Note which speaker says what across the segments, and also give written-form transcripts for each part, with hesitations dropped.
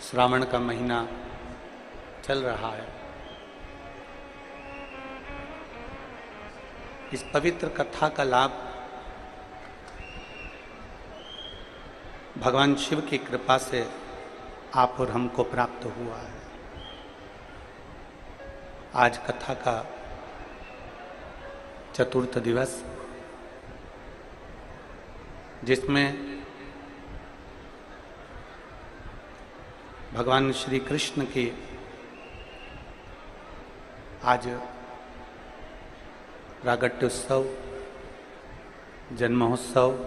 Speaker 1: श्रावण का महीना चल रहा है। इस पवित्र कथा का लाभ भगवान शिव की कृपा से आप और हमको प्राप्त हुआ है। आज कथा का चतुर्थ दिवस, जिसमें भगवान श्री कृष्ण की आज प्रागट्योत्सव, जन्मोत्सव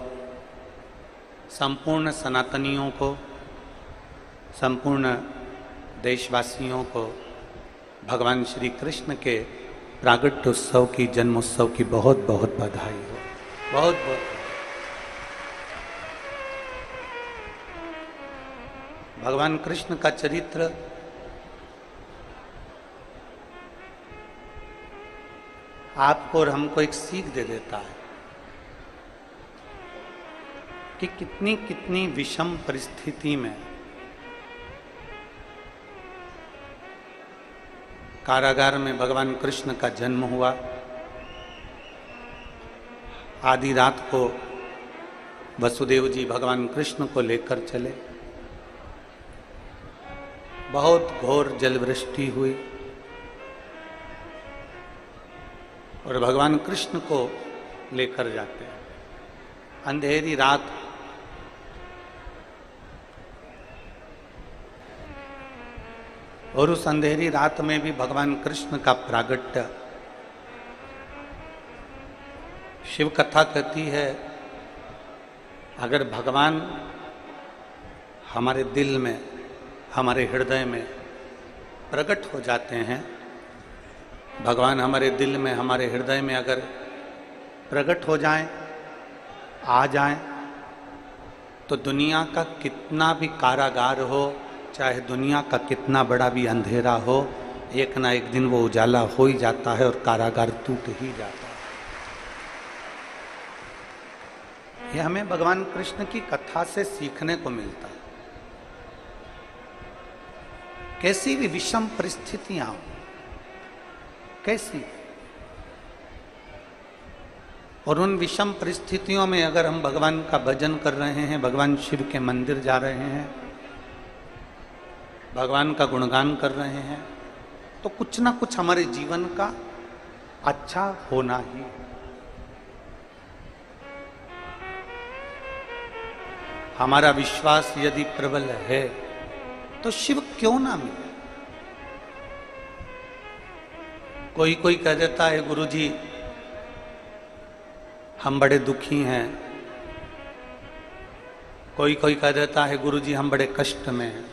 Speaker 1: संपूर्ण सनातनियों को, संपूर्ण देशवासियों को भगवान श्री कृष्ण के प्रागट्योत्सव की, जन्मोत्सव की बहुत बहुत बधाई हो। बहुत बहुत भगवान कृष्ण का चरित्र आपको और हमको एक सीख दे देता है कि कितनी कितनी विषम परिस्थिति में कारागार में भगवान कृष्ण का जन्म हुआ। आधी रात को वसुदेव जी भगवान कृष्ण को लेकर चले। बहुत घोर जलवृष्टि हुई और भगवान कृष्ण को लेकर जाते हैं। अंधेरी रात, और उस अंधेरी रात में भी भगवान कृष्ण का प्रागट्य। शिव कथा कहती है, अगर भगवान हमारे दिल में, हमारे हृदय में प्रकट हो जाते हैं, भगवान हमारे दिल में, हमारे हृदय में अगर प्रकट हो जाएं, आ जाएं, तो दुनिया का कितना भी कारागार हो, चाहे दुनिया का कितना बड़ा भी अंधेरा हो, एक ना एक दिन वो उजाला हो ही जाता है और कारागार टूट ही जाता है। यह हमें भगवान कृष्ण की कथा से सीखने को मिलता है। कैसी भी विषम परिस्थितियां हो, कैसी, और उन विषम परिस्थितियों में अगर हम भगवान का भजन कर रहे हैं, भगवान शिव के मंदिर जा रहे हैं, भगवान का गुणगान कर रहे हैं, तो कुछ ना कुछ हमारे जीवन का अच्छा होना ही। हमारा विश्वास यदि प्रबल है तो शिव क्यों ना मिले। कोई कोई कह देता है, गुरुजी हम बड़े दुखी हैं। कोई कोई कह देता है, गुरुजी हम बड़े कष्ट में हैं,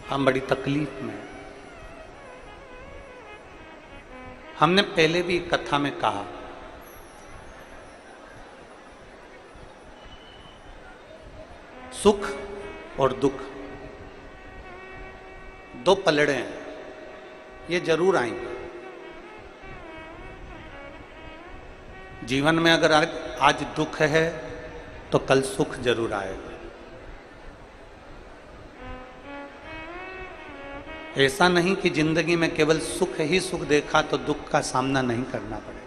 Speaker 1: हम बड़ी तकलीफ में हैं। हमने पहले भी कथा में कहा, सुख और दुख दो पलड़े हैं, ये जरूर आएंगे जीवन में। अगर आज दुख है तो कल सुख जरूर आएगा। ऐसा नहीं कि जिंदगी में केवल सुख ही सुख देखा तो दुख का सामना नहीं करना पड़ेगा।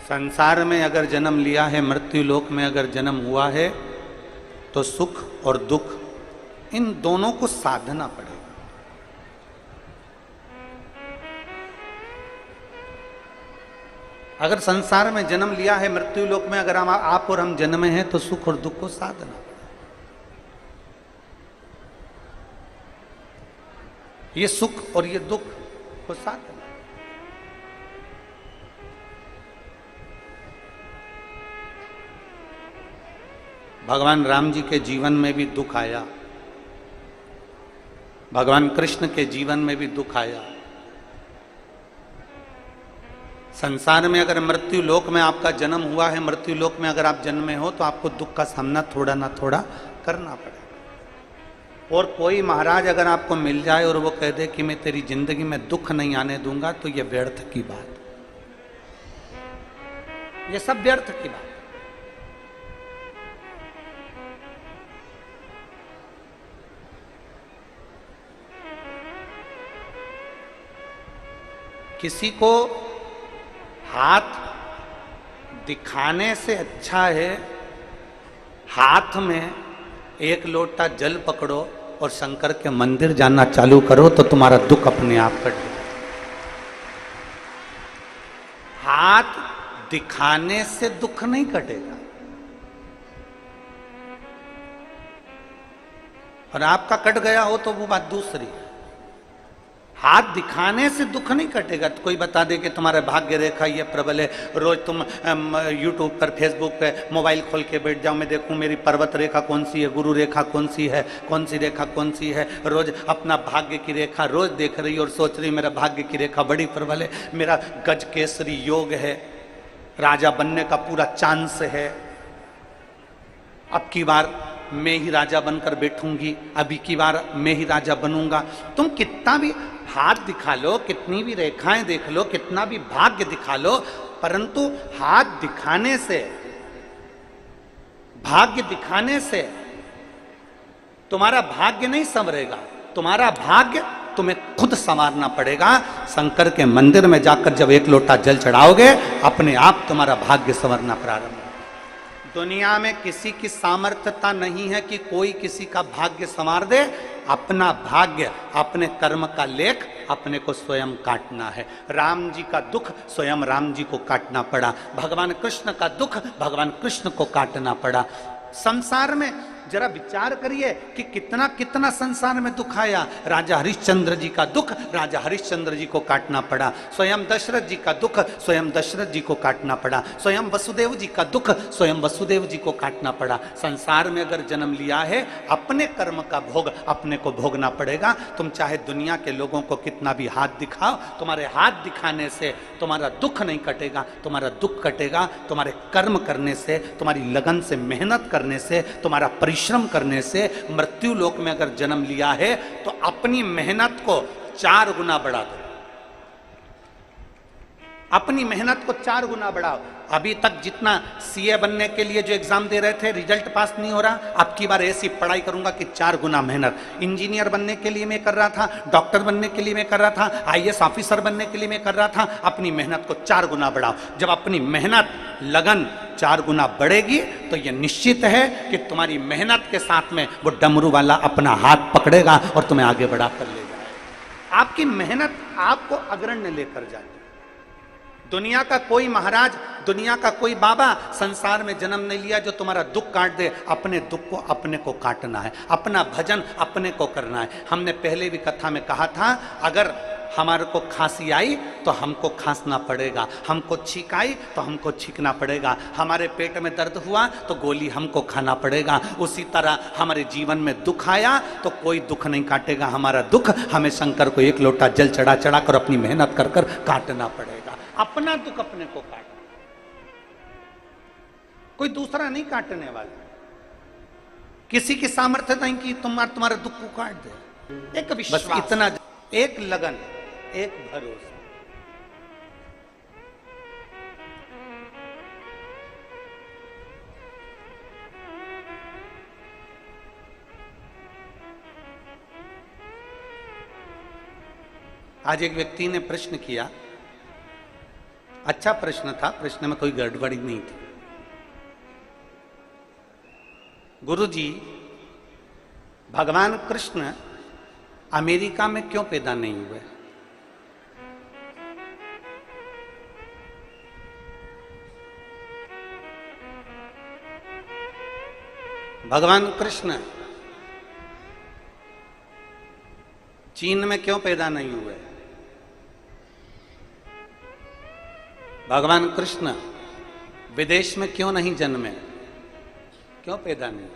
Speaker 1: संसार में अगर जन्म लिया है, मृत्यु लोक में अगर जन्म हुआ है, तो सुख और दुख इन दोनों को साधना पड़ेगा। अगर संसार में जन्म लिया है, मृत्यु लोक में अगर हम आप और हम जन्मे हैं, तो सुख और दुख को साधना पड़ेगा। ये सुख और ये दुख को साधना। भगवान राम जी के जीवन में भी दुख आया, भगवान कृष्ण के जीवन में भी दुख आया। संसार में अगर मृत्यु लोक में आपका जन्म हुआ है, मृत्यु लोक में अगर आप जन्मे हो, तो आपको दुख का सामना थोड़ा ना थोड़ा करना पड़ेगा। और कोई महाराज अगर आपको मिल जाए और वो कह दे कि मैं तेरी जिंदगी में दुख नहीं आने दूंगा, तो ये व्यर्थ की बात, ये सब व्यर्थ की बात। किसी को हाथ दिखाने से अच्छा है हाथ में एक लोटा जल पकड़ो और शंकर के मंदिर जाना चालू करो तो तुम्हारा दुख अपने आप कट जाए। हाथ दिखाने से दुख नहीं कटेगा। और आपका कट गया हो तो वो बात दूसरी है। हाथ दिखाने से दुख नहीं कटेगा। तो कोई बता दे कि तुम्हारा भाग्य रेखा ये प्रबल है, रोज तुम यूट्यूब पर फेसबुक पे मोबाइल खोल के बैठ जाओ, मैं देखूं मेरी पर्वत रेखा कौन सी है, गुरु रेखा कौन सी है, कौन सी रेखा कौन सी है, रोज अपना भाग्य की रेखा रोज देख रही और सोच रही मेरा भाग्य की रेखा बड़ी प्रबल है, मेरा गज केसरी योग है, राजा बनने का पूरा चांस है, अब की बार मैं ही राजा बनकर बैठूंगी, अभी की बार मैं ही राजा बनूंगा। तुम कितना भी हाथ दिखा लो, कितनी भी रेखाएं देख लो, कितना भी भाग्य दिखा लो, परंतु हाथ दिखाने से, भाग्य दिखाने से तुम्हारा भाग्य नहीं संवरेगा। तुम्हारा भाग्य तुम्हें खुद संवारना पड़ेगा। शंकर के मंदिर में जाकर जब एक लोटा जल चढ़ाओगे अपने आप तुम्हारा भाग्य संवरना प्रारंभ होगा। दुनिया में किसी की सामर्थ्यता नहीं है कि कोई किसी का भाग्य संवार दे। अपना भाग्य, अपने कर्म का लेख अपने को स्वयं काटना है। राम जी का दुख स्वयं राम जी को काटना पड़ा, भगवान कृष्ण का दुख भगवान कृष्ण को काटना पड़ा। संसार में जरा विचार करिए कि कितना कितना संसार में दुख आया। राजा हरिश्चंद्र जी का दुख राजा हरिश्चंद्र जी को काटना पड़ा, स्वयं दशरथ जी का दुख स्वयं दशरथ जी को काटना पड़ा, स्वयं वसुदेव जी का दुख स्वयं वसुदेव जी को काटना पड़ा। संसार में अगर जन्म लिया है अपने कर्म का भोग अपने को भोगना पड़ेगा। तुम चाहे दुनिया के लोगों को कितना भी हाथ दिखाओ, तुम्हारे हाथ दिखाने से तुम्हारा दुख नहीं कटेगा। तुम्हारा दुख कटेगा तुम्हारे कर्म करने से, तुम्हारी लगन से, मेहनत करने से, तुम्हारा परिश्रम करने से। मृत्यु लोक में अगर जन्म लिया है तो अपनी मेहनत को 4 गुना बढ़ा दो, अपनी मेहनत को 4 गुना बढ़ाओ। अभी तक जितना सीए बनने के लिए जो एग्जाम दे रहे थे रिजल्ट पास नहीं हो रहा, अब की बार ऐसी पढ़ाई करूंगा कि 4 गुना मेहनत। इंजीनियर बनने के लिए मैं कर रहा था, डॉक्टर बनने के लिए मैं कर रहा था, आईएएस ऑफिसर बनने के लिए मैं कर रहा था। अपनी मेहनत को 4 गुना बढ़ाओ। जब अपनी मेहनत लगन 4 गुना बढ़ेगी तो यह निश्चित है कि तुम्हारी मेहनत के साथ में वो डमरू वाला अपना हाथ पकड़ेगा और तुम्हें आगे बढ़ा कर ले जाएगा। आपकी मेहनत आपको अग्रण्य लेकर जाएगी। दुनिया का कोई महाराज, दुनिया का कोई बाबा संसार में जन्म नहीं लिया जो तुम्हारा दुख काट दे। अपने दुख को अपने को काटना है, अपना भजन अपने को करना है। हमने पहले भी कथा में कहा था, अगर हमारे को खांसी आई तो हमको खांसना पड़ेगा, हमको छींक आई तो हमको छींकना पड़ेगा, हमारे पेट में दर्द हुआ तो गोली हमको खाना पड़ेगा। उसी तरह हमारे जीवन में दुख आया तो कोई दुख नहीं काटेगा हमारा दुख। हमें शंकर को एक लोटा जल चढ़ा चढ़ा कर अपनी मेहनत कर कर काटना पड़ेगा। अपना दुख अपने को काटना, कोई दूसरा नहीं काटने वाला। किसी की सामर्थ्य नहीं कि तुम्हारे दुख को काट दे। एक विश्वास, बस इतना, एक लगन, एक भरोसा। आज एक व्यक्ति ने प्रश्न किया, अच्छा प्रश्न था, प्रश्न में कोई गड़बड़ी नहीं थी। गुरुजी, भगवान कृष्ण अमेरिका में क्यों पैदा नहीं हुए? भगवान कृष्ण चीन में क्यों पैदा नहीं हुए? भगवान कृष्ण विदेश में क्यों नहीं जन्मे? क्यों पैदा नहीं?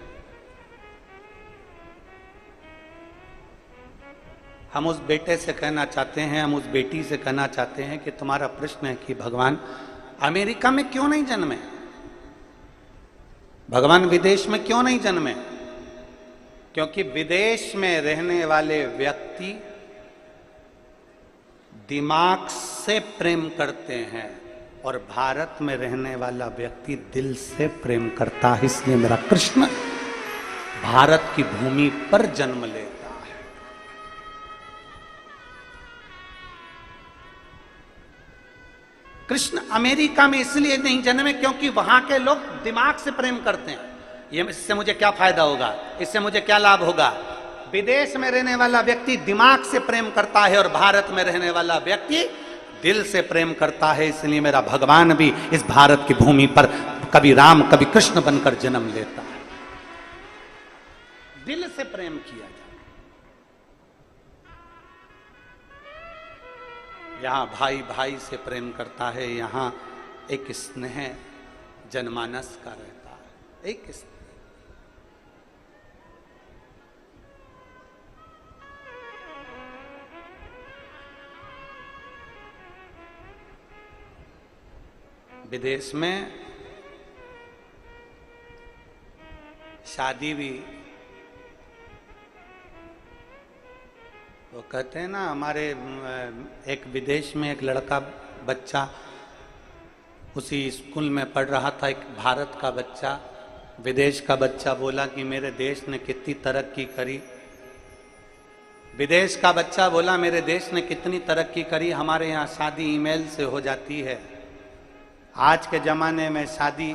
Speaker 1: हम उस बेटे से कहना चाहते हैं, हम उस बेटी से कहना चाहते हैं कि तुम्हारा प्रश्न है कि भगवान अमेरिका में क्यों नहीं जन्मे, भगवान विदेश में क्यों नहीं जन्मे? क्योंकि विदेश में रहने वाले व्यक्ति दिमाग से प्रेम करते हैं और भारत में रहने वाला व्यक्ति दिल से प्रेम करता है। इसलिए मेरा कृष्ण भारत की भूमि पर जन्म लेता है। कृष्ण अमेरिका में इसलिए नहीं जन्मे क्योंकि वहां के लोग दिमाग से प्रेम करते हैं। ये इससे मुझे क्या फायदा होगा, इससे मुझे क्या लाभ होगा। विदेश में रहने वाला व्यक्ति दिमाग से प्रेम करता है और भारत में रहने वाला व्यक्ति दिल से प्रेम करता है। इसलिए मेरा भगवान भी इस भारत की भूमि पर कभी राम कभी कृष्ण बनकर जन्म लेता है। दिल से प्रेम किया जाए। यहां भाई भाई से प्रेम करता है, यहां एक स्नेह जनमानस का रहता है, एक स्नेह। विदेश में शादी भी, वो कहते हैं ना, हमारे एक विदेश में एक लड़का बच्चा उसी स्कूल में पढ़ रहा था, एक भारत का बच्चा विदेश का बच्चा बोला कि मेरे देश ने कितनी तरक्की करी। विदेश का बच्चा बोला मेरे देश ने कितनी तरक्की करी, हमारे यहाँ शादी ईमेल से हो जाती है। आज के ज़माने में शादी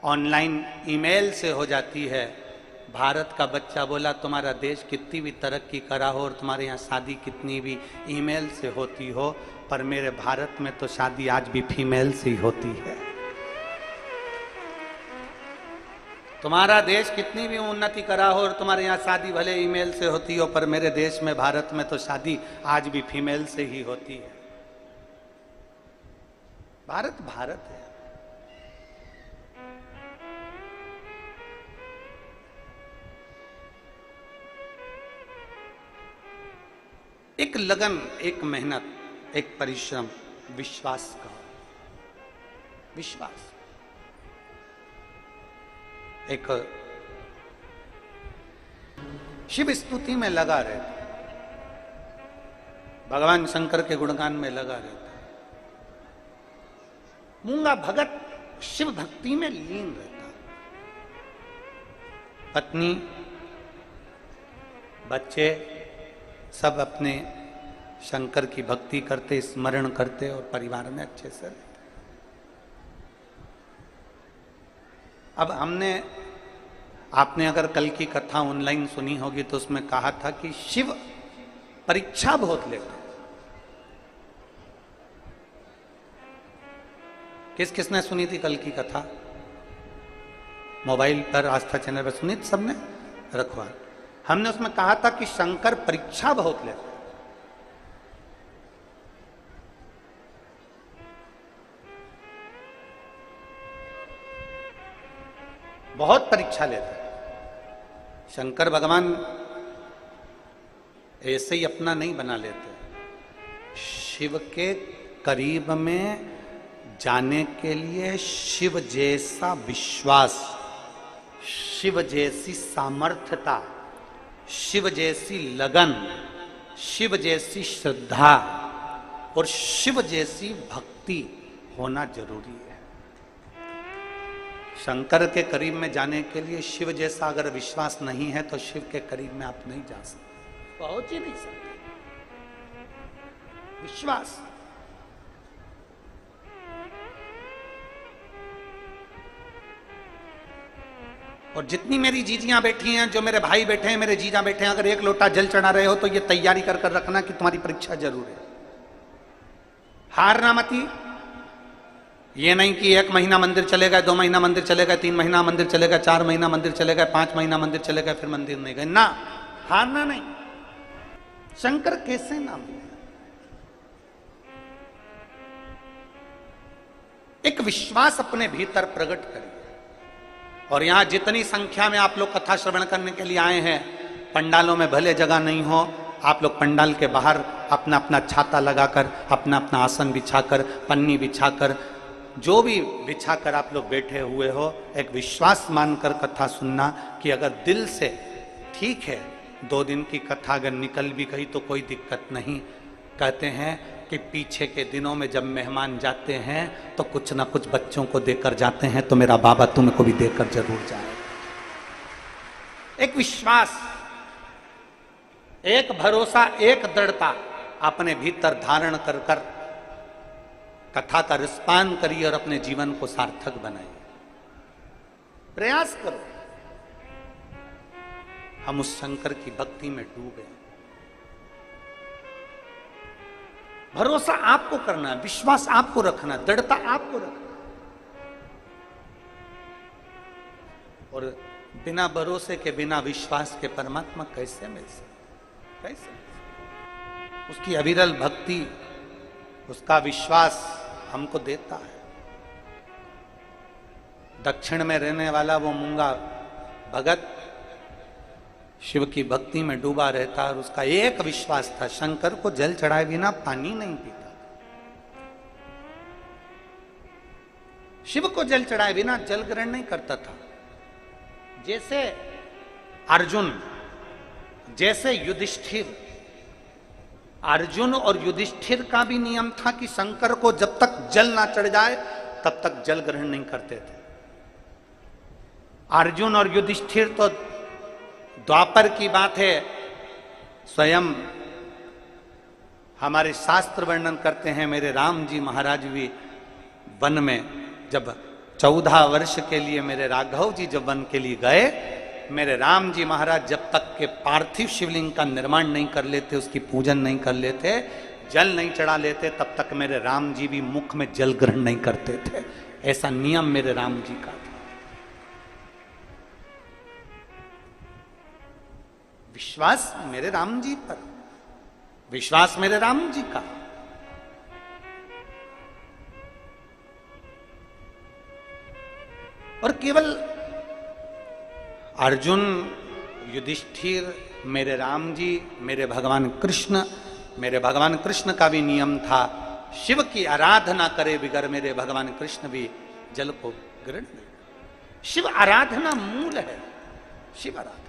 Speaker 1: ऑनलाइन ईमेल से हो जाती है। भारत का बच्चा बोला तुम्हारा देश कितनी भी तरक्की करा हो और तुम्हारे यहाँ शादी कितनी भी ईमेल से होती हो, पर मेरे भारत में तो शादी आज भी फीमेल से ही होती है। तुम्हारा देश कितनी भी उन्नति करा हो और तुम्हारे यहाँ शादी भले ईमेल से होती हो, पर मेरे देश में भारत में तो शादी आज भी फीमेल से ही होती है। भारत भारत है। एक लगन, एक मेहनत, एक परिश्रम, विश्वास का विश्वास। एक शिव स्तुति में लगा रहता, भगवान शंकर के गुणगान में लगा रहता। मूंगा भगत शिव भक्ति में लीन रहता। पत्नी बच्चे सब अपने शंकर की भक्ति करते, स्मरण करते और परिवार में अच्छे से रहते। अब आपने अगर कल की कथा ऑनलाइन सुनी होगी तो उसमें कहा था कि शिव परीक्षा बहुत लेते हैं। किसने सुनी थी कल की कथा? मोबाइल पर आस्था चैनल पर सुनी थी सबने? रखवा। हमने उसमें कहा था कि शंकर परीक्षा बहुत लेते हैं। बहुत परीक्षा लेते हैं शंकर भगवान। ऐसे ही अपना नहीं बना लेते। शिव के करीब में जाने के लिए शिव जैसा विश्वास, शिव जैसी सामर्थ्यता, शिव जैसी लगन, शिव जैसी श्रद्धा और शिव जैसी भक्ति होना जरूरी है। शंकर के करीब में जाने के लिए शिव जैसा अगर विश्वास नहीं है तो शिव के करीब में आप नहीं जा सकते, पहुंच ही नहीं सकते। विश्वास। और जितनी मेरी जीजियां बैठी हैं, जो मेरे भाई बैठे हैं, मेरे जीजा बैठे हैं, अगर एक लोटा जल चढ़ा रहे हो तो ये तैयारी कर कर रखना कि तुम्हारी परीक्षा जरूर है। हारना मती। ये नहीं कि 1 महीना मंदिर चले गए, 2 महीना मंदिर चले गए, 3 महीना मंदिर चले गए, 4 महीना मंदिर चले गए, 5 महीना मंदिर चले गए, फिर मंदिर नहीं गए। ना, हारना नहीं। शंकर कैसे ना मिले? एक विश्वास अपने भीतर प्रकट करें। और यहां जितनी संख्या में आप लोग कथा श्रवण करने के लिए आए हैं, पंडालों में भले जगह नहीं हो, आप लोग पंडाल के बाहर अपना अपना छाता लगाकर, अपना अपना आसन बिछाकर, पन्नी बिछाकर, जो भी बिछाकर आप लोग बैठे हुए हो, एक विश्वास मानकर कथा सुनना कि अगर दिल से ठीक है, 2 दिन की कथा अगर निकल भी गई तो कोई दिक्कत नहीं। कहते हैं कि पीछे के दिनों में जब मेहमान जाते हैं तो कुछ ना कुछ बच्चों को देकर जाते हैं, तो मेरा बाबा तुमको भी देकर जरूर जाए। एक विश्वास, एक भरोसा, एक दृढ़ता अपने भीतर धारण कर कर कथा का रसपान करिए और अपने जीवन को सार्थक बनाइए। प्रयास करो। हम उस शंकर की भक्ति में डूबे। भरोसा आपको करना है, विश्वास आपको रखना, दृढ़ता आपको रखना। और बिना भरोसे के, बिना विश्वास के परमात्मा कैसे मिल सकते? कैसे? उसकी अविरल भक्ति, उसका विश्वास हमको देता है। दक्षिण में रहने वाला वो मूंगा भगत शिव की भक्ति में डूबा रहता और उसका एक विश्वास था, शंकर को जल चढ़ाए बिना पानी नहीं पीता। शिव को जल चढ़ाए बिना जल ग्रहण नहीं करता था। जैसे अर्जुन, जैसे युधिष्ठिर, अर्जुन और युधिष्ठिर का भी नियम था कि शंकर को जब तक जल ना चढ़ जाए तब तक जल ग्रहण नहीं करते थे। अर्जुन और युधिष्ठिर तो द्वापर की बात है, स्वयं हमारे शास्त्र वर्णन करते हैं। मेरे राम जी महाराज भी वन में जब 14 वर्ष के लिए मेरे राघव जी जब वन के लिए गए, मेरे राम जी महाराज जब तक के पार्थिव शिवलिंग का निर्माण नहीं कर लेते, उसकी पूजन नहीं कर लेते, जल नहीं चढ़ा लेते, तब तक मेरे राम जी भी मुख में जल ग्रहण नहीं करते थे। ऐसा नियम मेरे राम जी का था। विश्वास मेरे राम जी पर, विश्वास मेरे राम जी का। और केवल अर्जुन, युधिष्ठिर, मेरे राम जी, मेरे भगवान कृष्ण, मेरे भगवान कृष्ण का भी नियम था, शिव की आराधना करे बिगर मेरे भगवान कृष्ण भी जल को ग्रहण नहीं। शिव आराधना मूल है, शिव आराधना।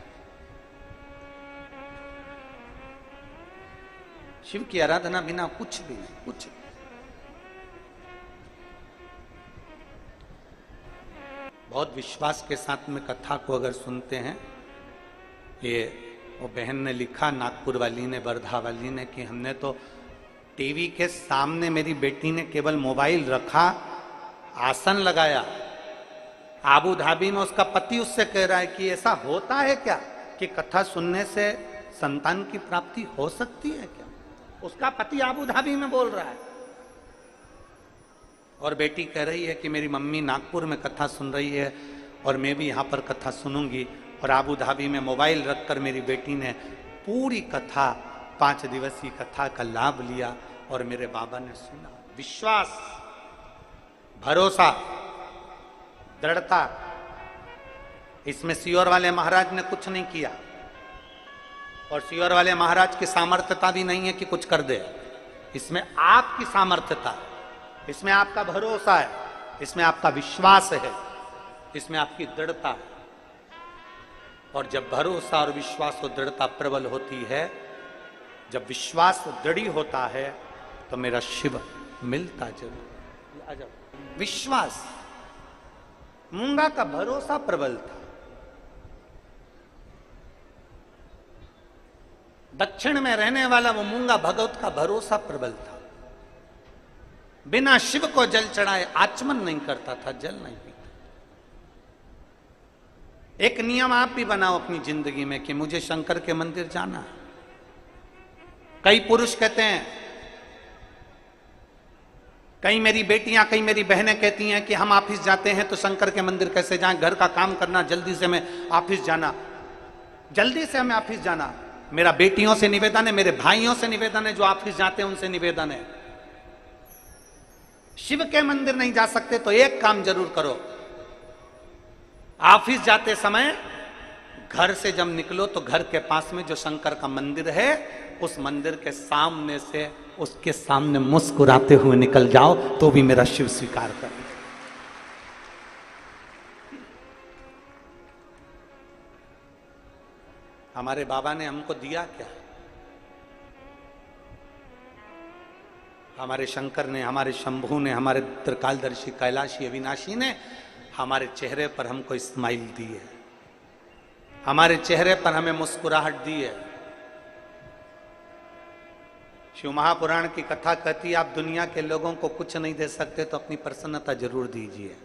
Speaker 1: शिव की आराधना बिना कुछ भी नहीं, कुछ। बहुत विश्वास के साथ में कथा को अगर सुनते हैं, ये वो बहन ने लिखा, नागपुर वाली ने, वर्धा वाली ने, कि हमने तो टीवी के सामने, मेरी बेटी ने केवल मोबाइल रखा, आसन लगाया, आबू धाबी में उसका पति उससे कह रहा है कि ऐसा होता है क्या कि कथा सुनने से संतान की प्राप्ति हो सकती है क्या? उसका पति आबू धाबी में बोल रहा है और बेटी कह रही है कि मेरी मम्मी नागपुर में कथा सुन रही है और मैं भी यहाँ पर कथा सुनूंगी। और आबू धाबी में मोबाइल रखकर मेरी बेटी ने पूरी कथा, 5 दिवसीय कथा का लाभ लिया और मेरे बाबा ने सुना। विश्वास, भरोसा, दृढ़ता, इसमें सियोर वाले महाराज ने कुछ नहीं किया और सियोर वाले महाराज की सामर्थ्यता भी नहीं है कि कुछ कर दे। इसमें आपकी सामर्थ्यता, इसमें आपका भरोसा है, इसमें आपका विश्वास है, इसमें आपकी दृढ़ता है। और जब भरोसा और विश्वास और दृढ़ता प्रबल होती है, जब विश्वास दृढ़ होता है, तो मेरा शिव मिलता जरूर। आ जाओ। विश्वास, मूंगा का भरोसा प्रबल था। दक्षिण में रहने वाला वो मूंगा भगवत का भरोसा प्रबल था। बिना शिव को जल चढ़ाए आचमन नहीं करता था, जल नहीं पीता। एक नियम आप भी बनाओ अपनी जिंदगी में कि मुझे शंकर के मंदिर जाना है। कई पुरुष कहते हैं, कई मेरी बेटियां, कई मेरी बहनें कहती हैं कि हम ऑफिस जाते हैं तो शंकर के मंदिर कैसे जाएं, घर का काम करना, जल्दी से हमें ऑफिस जाना, जल्दी से हमें ऑफिस जाना। मेरा बेटियों से निवेदन है, मेरे भाइयों से निवेदन है, जो ऑफिस जाते हैं उनसे निवेदन है, शिव के मंदिर नहीं जा सकते तो एक काम जरूर करो, ऑफिस जाते समय घर से जब निकलो तो घर के पास में जो शंकर का मंदिर है, उस मंदिर के सामने से उसके सामने मुस्कुराते हुए निकल जाओ तो भी मेरा शिव स्वीकार कर। हमारे बाबा ने हमको दिया क्या? हमारे शंकर ने, हमारे शंभू ने, हमारे त्रिकालदर्शी कैलाशी अविनाशी ने हमारे चेहरे पर हमको स्माइल दी है, हमारे चेहरे पर हमें मुस्कुराहट दी है। शिव महापुराण की कथा कहती है, आप दुनिया के लोगों को कुछ नहीं दे सकते तो अपनी प्रसन्नता जरूर दीजिए,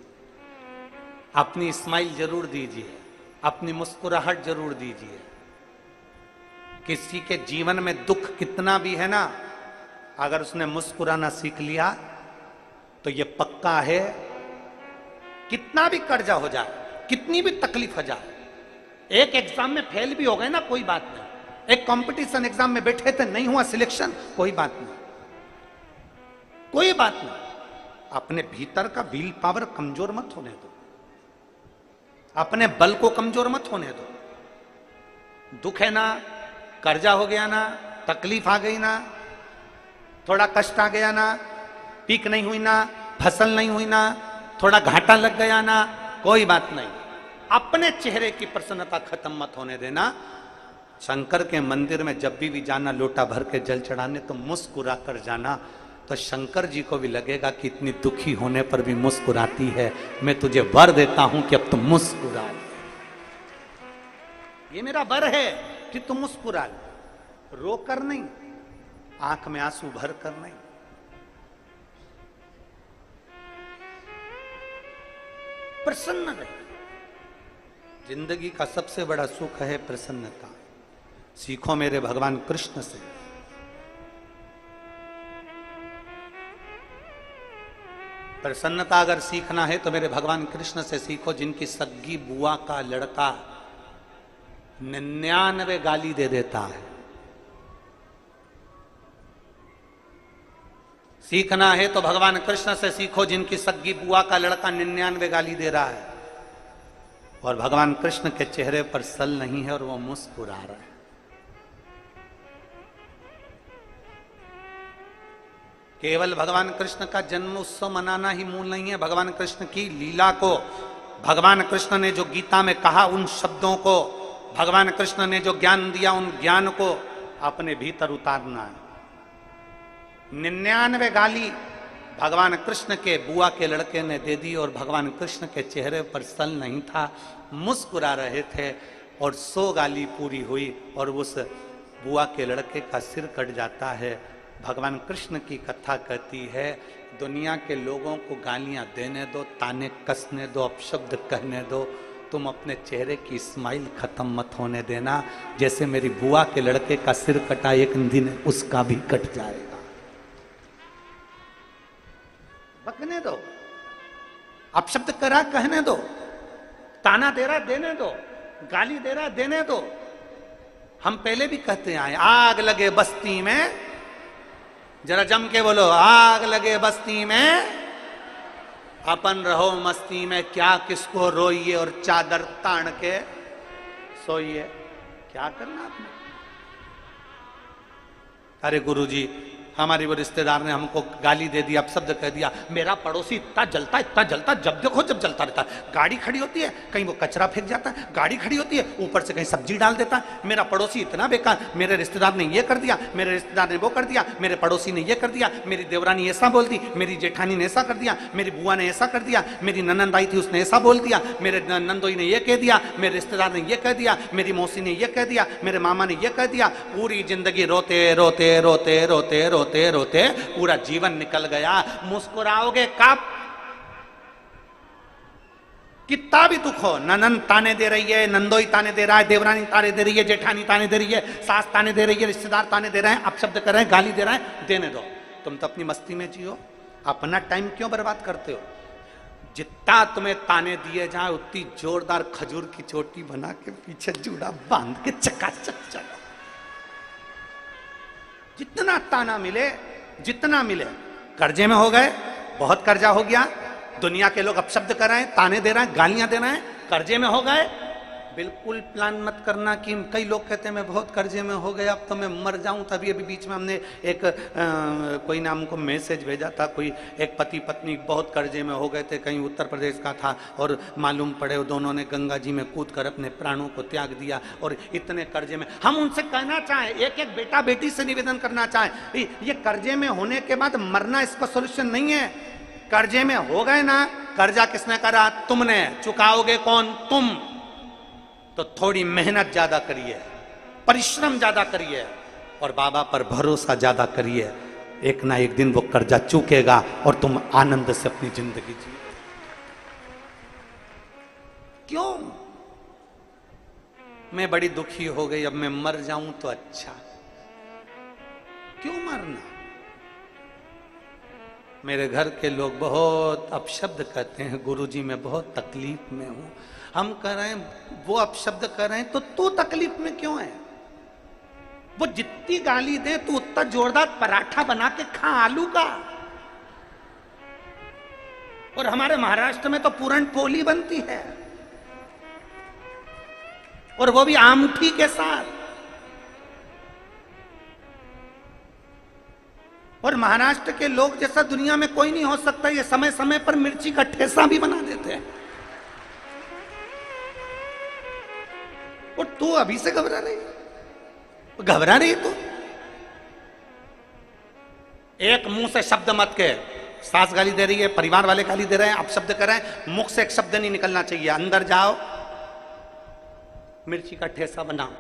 Speaker 1: अपनी स्माइल जरूर दीजिए, अपनी मुस्कुराहट जरूर दीजिए। किसी के जीवन में दुख कितना भी है ना, अगर उसने मुस्कुराना सीख लिया तो ये पक्का है, कितना भी कर्जा हो जाए, कितनी भी तकलीफ हो जाए, एक एग्जाम में फेल भी हो गए ना कोई बात नहीं, एक कंपटीशन एग्जाम में बैठे थे नहीं हुआ सिलेक्शन, कोई बात नहीं, कोई बात नहीं। अपने भीतर का विल पावर कमजोर मत होने दो, अपने बल को कमजोर मत होने दो। दुख है ना, कर्जा हो गया ना, तकलीफ आ गई ना, थोड़ा कष्ट आ गया ना, पीक नहीं हुई ना, फसल नहीं हुई ना, थोड़ा घाटा लग गया ना, कोई बात नहीं, अपने चेहरे की प्रसन्नता खत्म मत होने देना। शंकर के मंदिर में जब भी जाना लोटा भर के जल चढ़ाने तो मुस्कुरा कर जाना, तो शंकर जी को भी लगेगा कि इतनी दुखी होने पर भी मुस्कुराती है, मैं तुझे वर देता हूं कि अब तुम मुस्कुरा ले, ये मेरा वर है कि तुम मुस्कुरा ले, रो कर नहीं, आंख में आंसू भर कर नहीं। प्रसन्न रहे, जिंदगी का सबसे बड़ा सुख है प्रसन्नता। सीखो मेरे भगवान कृष्ण से। प्रसन्नता अगर सीखना है तो मेरे भगवान कृष्ण से सीखो, जिनकी सग्गी बुआ का लड़का 99 गाली दे देता है। सीखना है तो भगवान कृष्ण से सीखो, जिनकी सग्गी बुआ का लड़का 99 गाली दे रहा है और भगवान कृष्ण के चेहरे पर सल नहीं है और वो मुस्कुरा रहा है। केवल भगवान कृष्ण का जन्म उत्सव मनाना ही मूल नहीं है, भगवान कृष्ण की लीला को, भगवान कृष्ण ने जो गीता में कहा उन शब्दों को, भगवान कृष्ण ने जो ज्ञान दिया उन ज्ञान को अपने भीतर उतारना है। 99 गाली भगवान कृष्ण के बुआ के लड़के ने दे दी और भगवान कृष्ण के चेहरे पर सल नहीं था, मुस्कुरा रहे थे और 100 गाली पूरी हुई और उस बुआ के लड़के का सिर कट जाता है। भगवान कृष्ण की कथा कहती है, दुनिया के लोगों को गालियां देने दो, ताने कसने दो, अपशब्द कहने दो, तुम अपने चेहरे की स्माइल खत्म मत होने देना। जैसे मेरी बुआ के लड़के का सिर कटा, एक दिन उसका भी कट जाएगा। बकने दो, अपशब्द करा कहने दो, ताना दे रहा देने दो, गाली दे रहा देने दो। हम पहले भी कहते आए, आग लगे बस्ती में, जरा जम के बोलो, आग लगे बस्ती में, अपन रहो मस्ती में, क्या किसको रोइए और चादर तान के सोइए। क्या करना आपने? अरे गुरुजी, हमारी वो रिश्तेदार ने हमको गाली दे दिया, अपशब्द कह दिया, मेरा पड़ोसी इतना जलता, जब देखो जब जलता रहता है। गाड़ी खड़ी होती है, कहीं वो कचरा फेंक जाता है, गाड़ी खड़ी होती है, ऊपर से कहीं सब्जी डाल देता है। मेरा पड़ोसी इतना बेकार, मेरे रिश्तेदार ने ये कर दिया, मेरे रिश्तेदार ने वो कर दिया, मेरे पड़ोसी ने ये कर दिया, मेरी देवरानी ऐसा बोल दी, मेरी जेठानी ने ऐसा कर दिया, मेरी बुआ ने ऐसा कर दिया, मेरी ननंद आई थी उसने ऐसा बोल दिया, मेरे नंदोई ने ये कह दिया, मेरे रिश्तेदार ने ये कह दिया, मेरी मौसी ने ये कह दिया, मेरे मामा ने ये कह दिया। पूरी जिंदगी रोते रोते रोते रोते रोते रोते पूरा जीवन निकल गया। मुस्कुराओगे कब? कितना भी दुख हो, ननंद ताने दे रही है, नंदोई ताने दे रहा है, देवरानी ताने दे रही है, जेठानी ताने दे रही है, सास ताने दे रही है, रिश्तेदार ताने दे रहे हैं, अपशब्द कर रहे हैं, गाली दे रहे हैं, देने दो। तुम तो अपनी मस्ती में जियो, अपना टाइम क्यों बर्बाद करते हो? जितना तुम्हें ताने दिए जाए उतनी जोरदार खजूर की चोटी बना के पीछे जूड़ा बांध के चकाचक चलो। जितना ताना मिले, जितना मिले। कर्जे में हो गए, बहुत कर्जा हो गया, दुनिया के लोग अपशब्द कर रहे हैं, ताने दे रहे हैं, गालियां दे रहे हैं, कर्जे में हो गए, बिल्कुल प्लान मत करना कि कई लोग कहते हैं मैं बहुत कर्जे में हो गया, अब तो मैं मर जाऊं। तभी अभी बीच में हमने एक कोई ने हमको मैसेज भेजा था, कोई एक पति पत्नी बहुत कर्जे में हो गए थे, कहीं उत्तर प्रदेश का था, और मालूम पड़े वो दोनों ने गंगा जी में कूद कर अपने प्राणों को त्याग दिया और इतने कर्जे में। हम उनसे कहना चाहें, एक एक बेटा बेटी से निवेदन करना चाहें, ये कर्जे में होने के बाद मरना इसका सोल्यूशन नहीं है। कर्जे में हो गए ना, कर्जा किसने करा? तुमने। चुकाओगे कौन? तुम। तो थोड़ी मेहनत ज्यादा करिए, परिश्रम ज्यादा करिए, और बाबा पर भरोसा ज्यादा करिए, एक ना एक दिन वो कर्जा चूकेगा और तुम आनंद से अपनी जिंदगी जिए। क्यों मैं बड़ी दुखी हो गई, अब मैं मर जाऊं तो अच्छा। क्यों मरना? मेरे घर के लोग बहुत अपशब्द कहते हैं, गुरुजी मैं बहुत तकलीफ में हूं। हम कह रहे हैं वो अपशब्द कर रहे हैं तो तू तकलीफ में क्यों है? वो जितनी गाली दे तू उतना जोरदार पराठा बना के खा आलू का। और हमारे महाराष्ट्र में तो पूरन पोली बनती है, और वो भी आमठी के साथ। और महाराष्ट्र के लोग जैसा दुनिया में कोई नहीं हो सकता, ये समय समय पर मिर्ची का ठेसा भी बना देते हैं। और तू अभी से घबरा रही, घबरा रही तू? एक मुंह से शब्द मत के, सास गाली दे रही है, परिवार वाले गाली दे रहे हैं, आप शब्द कर रहे हैं, मुख से एक शब्द नहीं निकलना चाहिए। अंदर जाओ, मिर्ची का ठेसा बनाओ,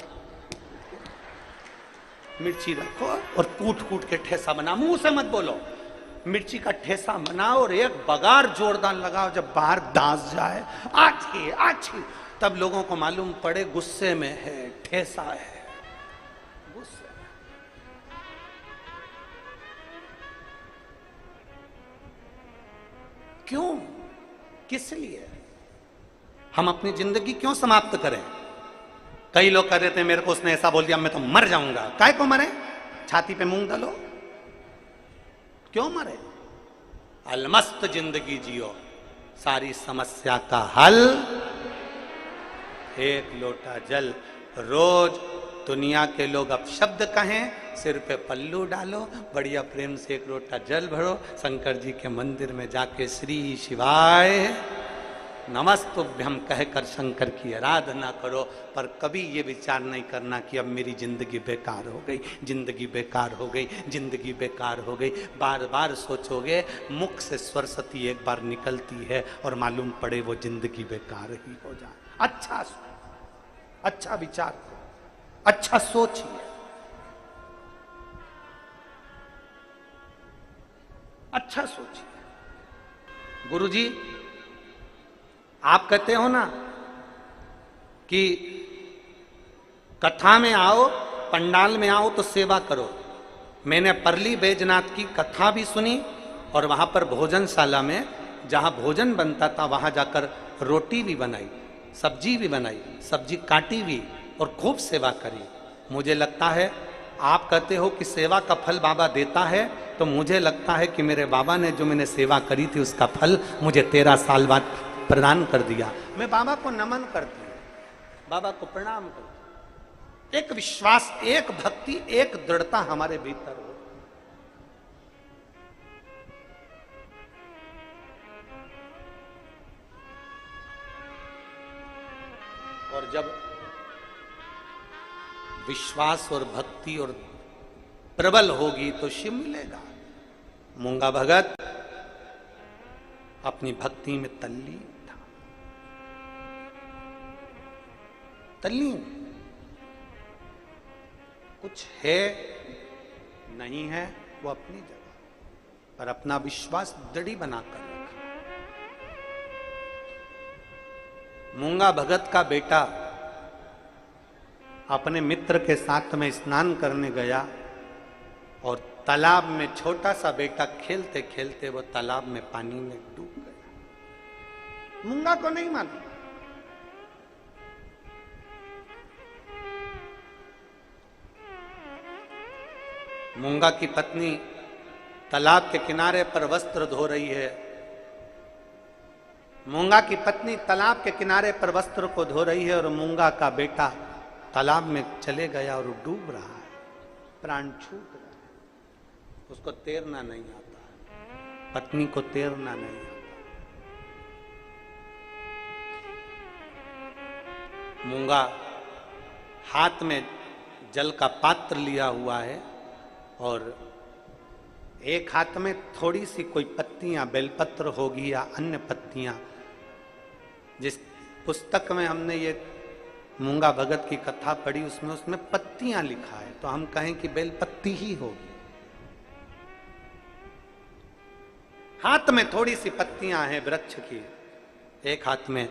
Speaker 1: मिर्ची रखो और कूट कूट के ठेसा बनाओ। मुंह से मत बोलो, मिर्ची का ठेसा बनाओ और एक बगार जोरदार लगाओ। जब बाहर दास जाए आछी आछी, तब लोगों को मालूम पड़े गुस्से में है, ठेसा है, गुस्से। क्यों? किस लिए? हम अपनी जिंदगी क्यों समाप्त करें? कई लोग कह रहे थे मेरे को उसने ऐसा बोल दिया मैं तो मर जाऊंगा। काय को मरे? छाती पे मूंग डालो। क्यों मरे? अलमस्त जिंदगी जियो, सारी समस्या का हल एक लोटा जल। रोज दुनिया के लोग अपशब्द कहें, सिर पे पल्लू डालो, बढ़िया प्रेम से एक लोटा जल भरो, शंकर जी के मंदिर में जाके श्री शिवाय नमस्तुभ्यम कहकर शंकर की आराधना करो। पर कभी ये विचार नहीं करना कि अब मेरी जिंदगी बेकार हो गई, जिंदगी बेकार हो गई, जिंदगी बेकार हो गई। बार बार सोचोगे, मुख से सरस्वती एक बार निकलती है और मालूम पड़े वो जिंदगी बेकार ही हो जाए। अच्छा विचार करो, अच्छा सोचिए, अच्छा सोचिए। गुरुजी आप कहते हो ना कि कथा में आओ, पंडाल में आओ तो सेवा करो। मैंने परली बैजनाथ की कथा भी सुनी और वहां पर भोजनशाला में जहां भोजन बनता था वहां जाकर रोटी भी बनाई, सब्जी भी बनाई, सब्जी काटी भी और खूब सेवा करी। मुझे लगता है आप कहते हो कि सेवा का फल बाबा देता है, तो मुझे लगता है कि मेरे बाबा ने जो मैंने सेवा करी थी उसका फल मुझे 13 साल बाद प्रदान कर दिया। मैं बाबा को नमन करती हूँ, बाबा को प्रणाम करती हूँ। एक विश्वास, एक भक्ति, एक दृढ़ता हमारे भीतर हो। और जब विश्वास और भक्ति और प्रबल होगी तो शिव मिलेगा। मूंगा भगत अपनी भक्ति में तल्लीन था, तल्लीन। कुछ है नहीं है वो अपनी जगह, पर अपना विश्वास दृढ़ बनाकर रखा। मूंगा भगत का बेटा अपने मित्र के साथ में स्नान करने गया और तालाब में छोटा सा बेटा खेलते खेलते वो तालाब में पानी में डूब गया। मूंगा को नहीं मालूम। मूंगा की पत्नी तालाब के किनारे पर वस्त्र धो रही है। मूंगा की पत्नी तालाब के किनारे पर वस्त्र को धो रही है और मूंगा का बेटा तालाब में चले गया और डूब रहा है, प्राण छूट रहा है। उसको तैरना नहीं आता, पत्नी को तैरना नहीं आता। मूंगा हाथ में जल का पात्र लिया हुआ है और एक हाथ में थोड़ी सी कोई पत्तियां, बेलपत्र होगी या अन्य पत्तियां। जिस पुस्तक में हमने ये मूंगा भगत की कथा पढ़ी, उसमें पत्तियां लिखा है, तो हम कहें कि बेलपत्ती ही होगी। हाथ में थोड़ी सी पत्तियां हैं वृक्ष की, एक हाथ में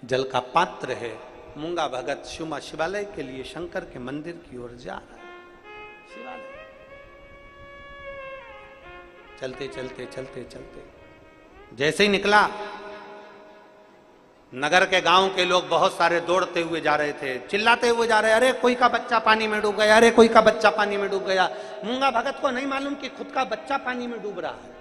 Speaker 1: जल का पात्र है। मूंगा भगत शिवालय के लिए शंकर के मंदिर की ओर जा रहा है। शिवालय चलते चलते चलते चलते जैसे ही निकला, नगर के गांव के लोग बहुत सारे दौड़ते हुए जा रहे थे, चिल्लाते हुए जा रहे, अरे कोई का बच्चा पानी में डूब गया, अरे कोई का बच्चा पानी में डूब गया। मूंगा भगत को नहीं मालूम कि खुद का बच्चा पानी में डूब रहा है।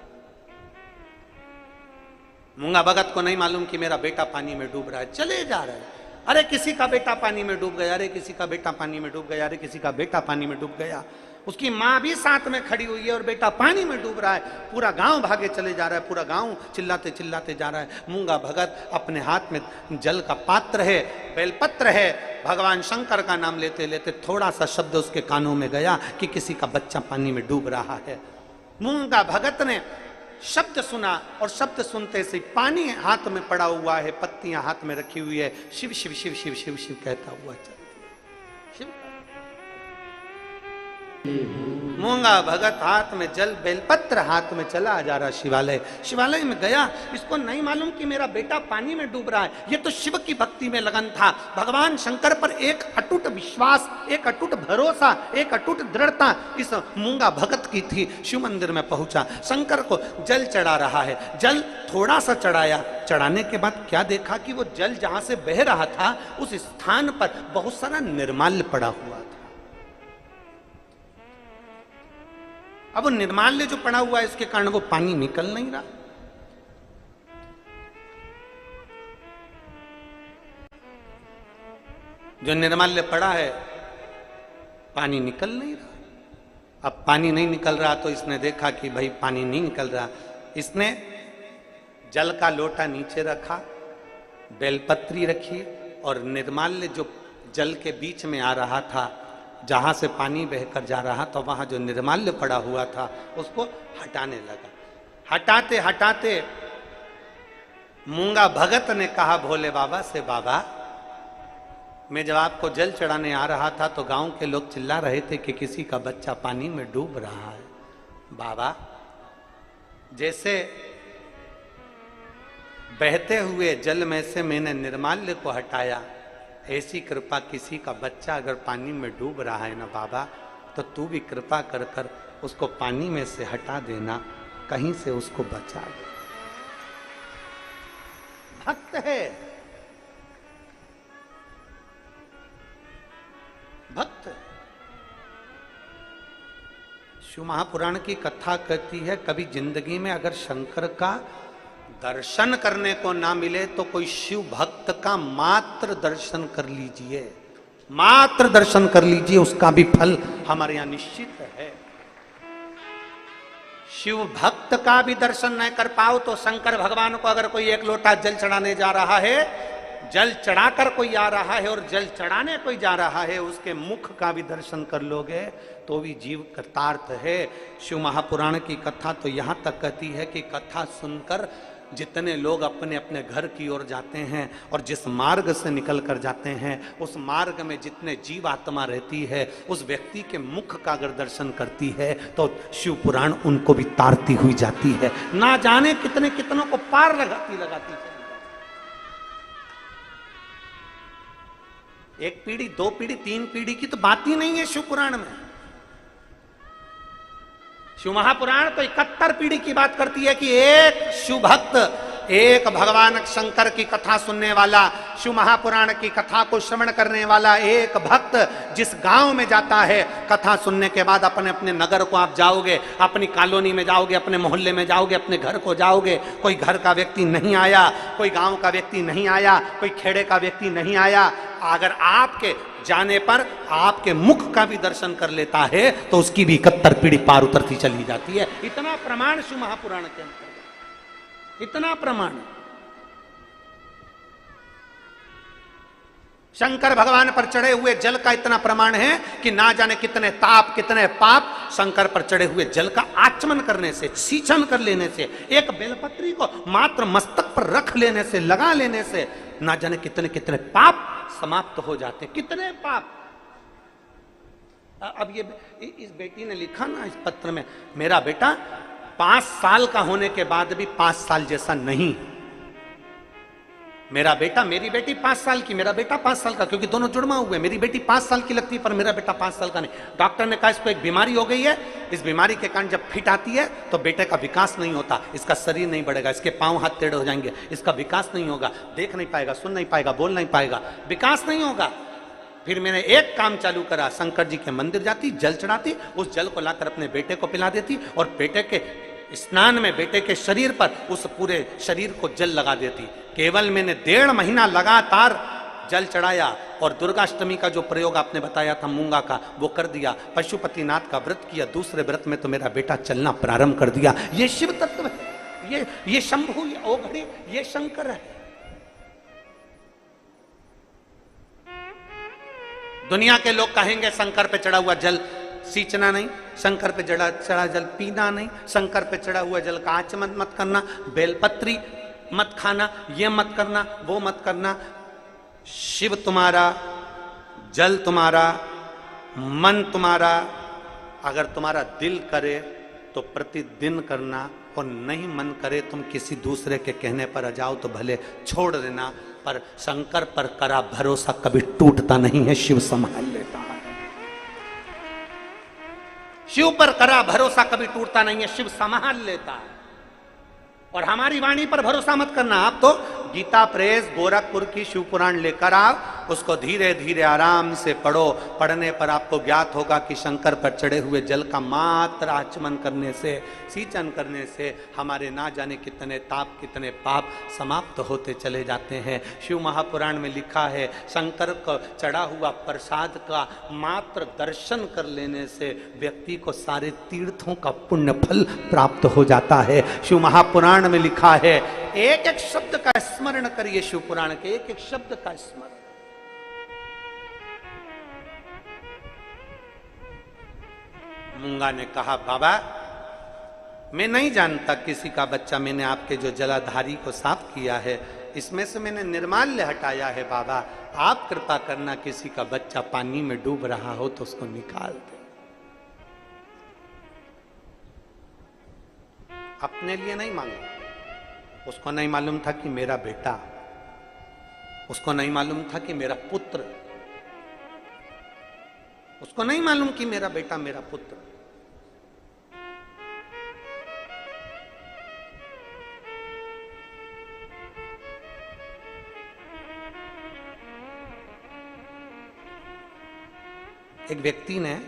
Speaker 1: मूंगा भगत को नहीं मालूम कि मेरा बेटा पानी में डूब रहा है। चले जा रहे हैं, अरे किसी का बेटा पानी में डूब गया, अरे किसी का बेटा पानी में डूब गया, अरे किसी का बेटा पानी में डूब गया। उसकी माँ भी साथ में खड़ी हुई है और बेटा पानी में डूब रहा है। पूरा गांव भागे चले जा रहा है, पूरा गांव चिल्लाते चिल्लाते जा रहा है। मूंगा भगत अपने हाथ में जल का पात्र है, बेलपत्र है, भगवान शंकर का नाम लेते लेते थोड़ा सा शब्द उसके कानों में गया कि किसी का बच्चा पानी में डूब रहा है। मूंगा भगत ने शब्द सुना और शब्द सुनते से पानी हाथ में पड़ा हुआ है, पत्तियां हाथ में रखी हुई है, शिव शिव शिव शिव शिव शिव कहता हुआ चलती है। शिव मूंगा भगत हाथ में जल बेलपत्र हाथ में चला जा रहा शिवालय। शिवालय में गया, इसको नहीं मालूम कि मेरा बेटा पानी में डूब रहा है। ये तो शिव की भक्ति में लगन था, भगवान शंकर पर एक अटूट विश्वास, एक अटूट भरोसा, एक अटूट दृढ़ता इस मूंगा भगत की थी। शिव मंदिर में पहुंचा, शंकर को जल चढ़ा रहा है। जल थोड़ा सा चढ़ाया, चढ़ाने के बाद क्या देखा कि वो जल जहां से बह रहा था उस स्थान पर बहुत सारा निर्माल्य पड़ा हुआ था। अब वो निर्माल्य जो पड़ा हुआ है इसके कारण वो पानी निकल नहीं रहा। जो निर्माल्य पड़ा है पानी निकल नहीं रहा। अब पानी नहीं निकल रहा तो इसने देखा कि भाई पानी नहीं निकल रहा। इसने जल का लोटा नीचे रखा, बेलपत्री रखी और निर्माल्य जो जल के बीच में आ रहा था, जहां से पानी बहकर जा रहा था, वहां जो निर्माल्य पड़ा हुआ था उसको हटाने लगा। हटाते हटाते मूंगा भगत ने कहा भोले बाबा से, बाबा मैं जब आपको जल चढ़ाने आ रहा था तो गांव के लोग चिल्ला रहे थे कि किसी का बच्चा पानी में डूब रहा है। बाबा जैसे बहते हुए जल में से मैंने निर्माल्य को हटाया, ऐसी कृपा किसी का बच्चा अगर पानी में डूब रहा है ना बाबा, तो तू भी कृपा कर कर उसको पानी में से हटा देना, कहीं से उसको बचा दे। भक्त है, भक्त। शिव महापुराण की कथा कहती है, कभी जिंदगी में अगर शंकर का दर्शन करने को ना मिले तो कोई शिव भक्त का मात्र दर्शन कर लीजिए, मात्र दर्शन कर लीजिए, उसका भी फल हमारे यहां निश्चित है। शिव भक्त का भी दर्शन नहीं कर पाओ तो शंकर भगवान को अगर कोई एक लोटा जल चढ़ाने जा रहा है, जल चढ़ाकर कोई आ रहा है और जल चढ़ाने कोई जा रहा है, उसके मुख का भी दर्शन कर लोगे तो भी जीव कृतार्थ है। शिव महापुराण की कथा तो यहां तक कहती है कि कथा सुनकर जितने लोग अपने अपने घर की ओर जाते हैं और जिस मार्ग से निकल कर जाते हैं उस मार्ग में जितने जीव आत्मा रहती है, उस व्यक्ति के मुख का अगर दर्शन करती है तो शिव पुराण उनको भी तारती हुई जाती है। ना जाने कितने कितनों को पार लगाती लगाती है। एक पीढ़ी, दो पीढ़ी, तीन पीढ़ी की तो बात ही नहीं है शिव पुराण में। शिव महापुराण तो 71 पीढ़ी की बात करती है कि एक शिव भक्त, एक भगवान शंकर की कथा सुनने वाला, शिव महापुराण की कथा को श्रवण करने वाला एक भक्त जिस गांव में जाता है, कथा सुनने के बाद अपने अपने नगर को आप जाओगे, अपनी कॉलोनी में जाओगे, अपने मोहल्ले में जाओगे, अपने घर को जाओगे, कोई घर का व्यक्ति नहीं आया, कोई गांव का व्यक्ति नहीं आया, कोई खेड़े का व्यक्ति नहीं आया, अगर आपके जाने पर आपके मुख का भी दर्शन कर लेता है तो उसकी भी 71 पीढ़ी पार उतरती चली जाती है। इतना प्रमाण शिव महापुराण के अंतर्गत, इतना प्रमाण। शंकर भगवान पर चढ़े हुए जल का इतना प्रमाण है कि ना जाने कितने ताप, कितने पाप शंकर पर चढ़े हुए जल का आचमन करने से, सींचन कर लेने से, एक बेलपत्री को मात्र मस्तक पर रख लेने से, लगा लेने से ना जाने कितने कितने पाप समाप्त हो जाते हैं, कितने पाप। अब ये इस बेटी ने लिखा ना इस पत्र में, मेरा बेटा 5 साल का होने के बाद भी 5 साल जैसा नहीं। मेरा बेटा, मेरी बेटी 5 साल की, मेरा बेटा 5 साल का, क्योंकि दोनों जुड़वा हुए। मेरी बेटी 5 साल की लगती है पर मेरा बेटा 5 साल का नहीं। डॉक्टर ने कहा इसको एक बीमारी हो गई है, इस बीमारी के कारण जब फिट आती है तो बेटे का विकास नहीं होता, इसका शरीर नहीं बढ़ेगा, इसके पांव हाथ टेढ़े हो जाएंगे, इसका विकास नहीं होगा, देख नहीं पाएगा, सुन नहीं पाएगा, बोल नहीं पाएगा, विकास नहीं होगा। फिर मैंने एक काम चालू करा, शंकर जी के मंदिर जाती, जल चढ़ाती, उस जल को लाकर अपने बेटे को पिला देती और बेटे के स्नान में बेटे के शरीर पर उस पूरे शरीर को जल लगा देती। केवल मैंने 1.5 महीना लगातार जल चढ़ाया और दुर्गाष्टमी का जो प्रयोग आपने बताया था मूंगा का, वो कर दिया। पशुपतिनाथ का व्रत किया, दूसरे व्रत में तो मेरा बेटा चलना प्रारंभ कर दिया। ये शिव तत्व है, ये शंभु, ये ओघड़े, ये शंकर है। दुनिया के लोग कहेंगे शंकर पे चढ़ा हुआ जल सींचना नहीं, शंकर पे चढ़ा जल पीना नहीं, शंकर पे चढ़ा हुआ जल का आचमन मत करना, बेलपत्री मत खाना, ये मत करना, वो मत करना। शिव तुम्हारा, जल तुम्हारा, मन तुम्हारा, अगर तुम्हारा दिल करे तो प्रतिदिन करना, और नहीं मन करे तुम किसी दूसरे के कहने पर आ जाओ तो भले छोड़ देना, पर शंकर पर करा भरोसा कभी टूटता नहीं है, शिव संभाल लेता है। शिव पर करा भरोसा कभी टूटता नहीं है, शिव संभाल लेता है। और हमारी वाणी पर भरोसा मत करना, आप तो गीता प्रेस गोरखपुर की शिव पुराण लेकर आओ, उसको धीरे धीरे आराम से पढ़ो। पढ़ने पर आपको ज्ञात होगा कि शंकर पर चढ़े हुए जल का मात्र आचमन करने से, सींचन करने से हमारे ना जाने कितने ताप, कितने पाप समाप्त होते चले जाते हैं। शिव महापुराण में लिखा है, शंकर को चढ़ा हुआ प्रसाद का मात्र दर्शन कर लेने से व्यक्ति को सारे तीर्थों का पुण्य फल प्राप्त हो जाता है। शिव महापुराण में लिखा है, एक एक शब्द का स्मरण करिए, शिव पुराण के एक एक शब्द का स्मरण। मूंगा ने कहा, बाबा मैं नहीं जानता किसी का बच्चा, मैंने आपके जो जलाधारी को साफ किया है इसमें से मैंने निर्माल्य हटाया है। बाबा आप कृपा करना, किसी का बच्चा पानी में डूब रहा हो तो उसको निकाल दे। अपने लिए नहीं मांगा, उसको नहीं मालूम था कि मेरा बेटा, उसको नहीं मालूम था कि मेरा पुत्र, उसको नहीं मालूम कि मेरा बेटा मेरा पुत्र। एक व्यक्ति ने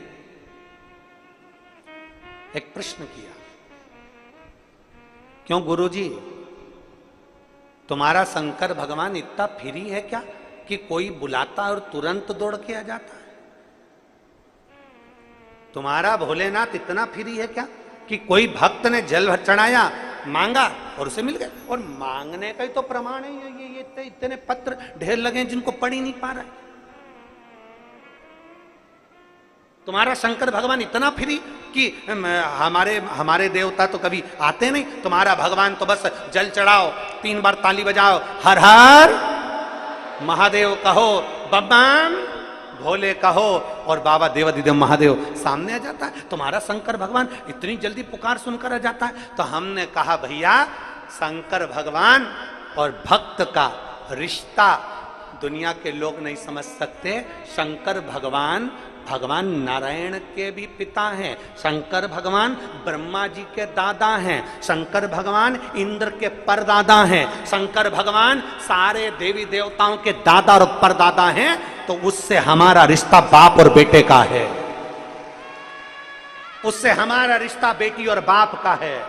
Speaker 1: एक प्रश्न किया, क्यों गुरुजी तुम्हारा शंकर भगवान इतना फ्री है क्या कि कोई बुलाता और तुरंत दौड़ के आ जाता है? तुम्हारा भोलेनाथ इतना फ्री है क्या कि कोई भक्त ने जल चढ़ाया, मांगा और उसे मिल गया? और मांगने का ही तो प्रमाण है ये इतने पत्र ढेर लगे जिनको पढ़ ही नहीं पा रहा है। तुम्हारा शंकर भगवान इतना फ्री कि हमारे देवता तो कभी आते नहीं, तुम्हारा भगवान तो बस जल चढ़ाओ, 3 बार ताली बजाओ, हर हर महादेव कहो, बब्बाम भोले कहो, और बाबा देवादिदेव महादेव सामने आ जाता है। तुम्हारा शंकर भगवान इतनी जल्दी पुकार सुनकर आ जाता है। तो हमने कहा, भैया शंकर भगवान और भक्त का रिश्ता दुनिया के लोग नहीं समझ सकते। शंकर भगवान भगवान नारायण के भी पिता हैं, शंकर भगवान ब्रह्मा जी के दादा हैं, शंकर भगवान इंद्र के परदादा हैं, शंकर भगवान सारे देवी देवताओं के दादा और परदादा हैं। तो उससे हमारा रिश्ता बाप और बेटे का है, उससे हमारा रिश्ता बेटी और बाप का है।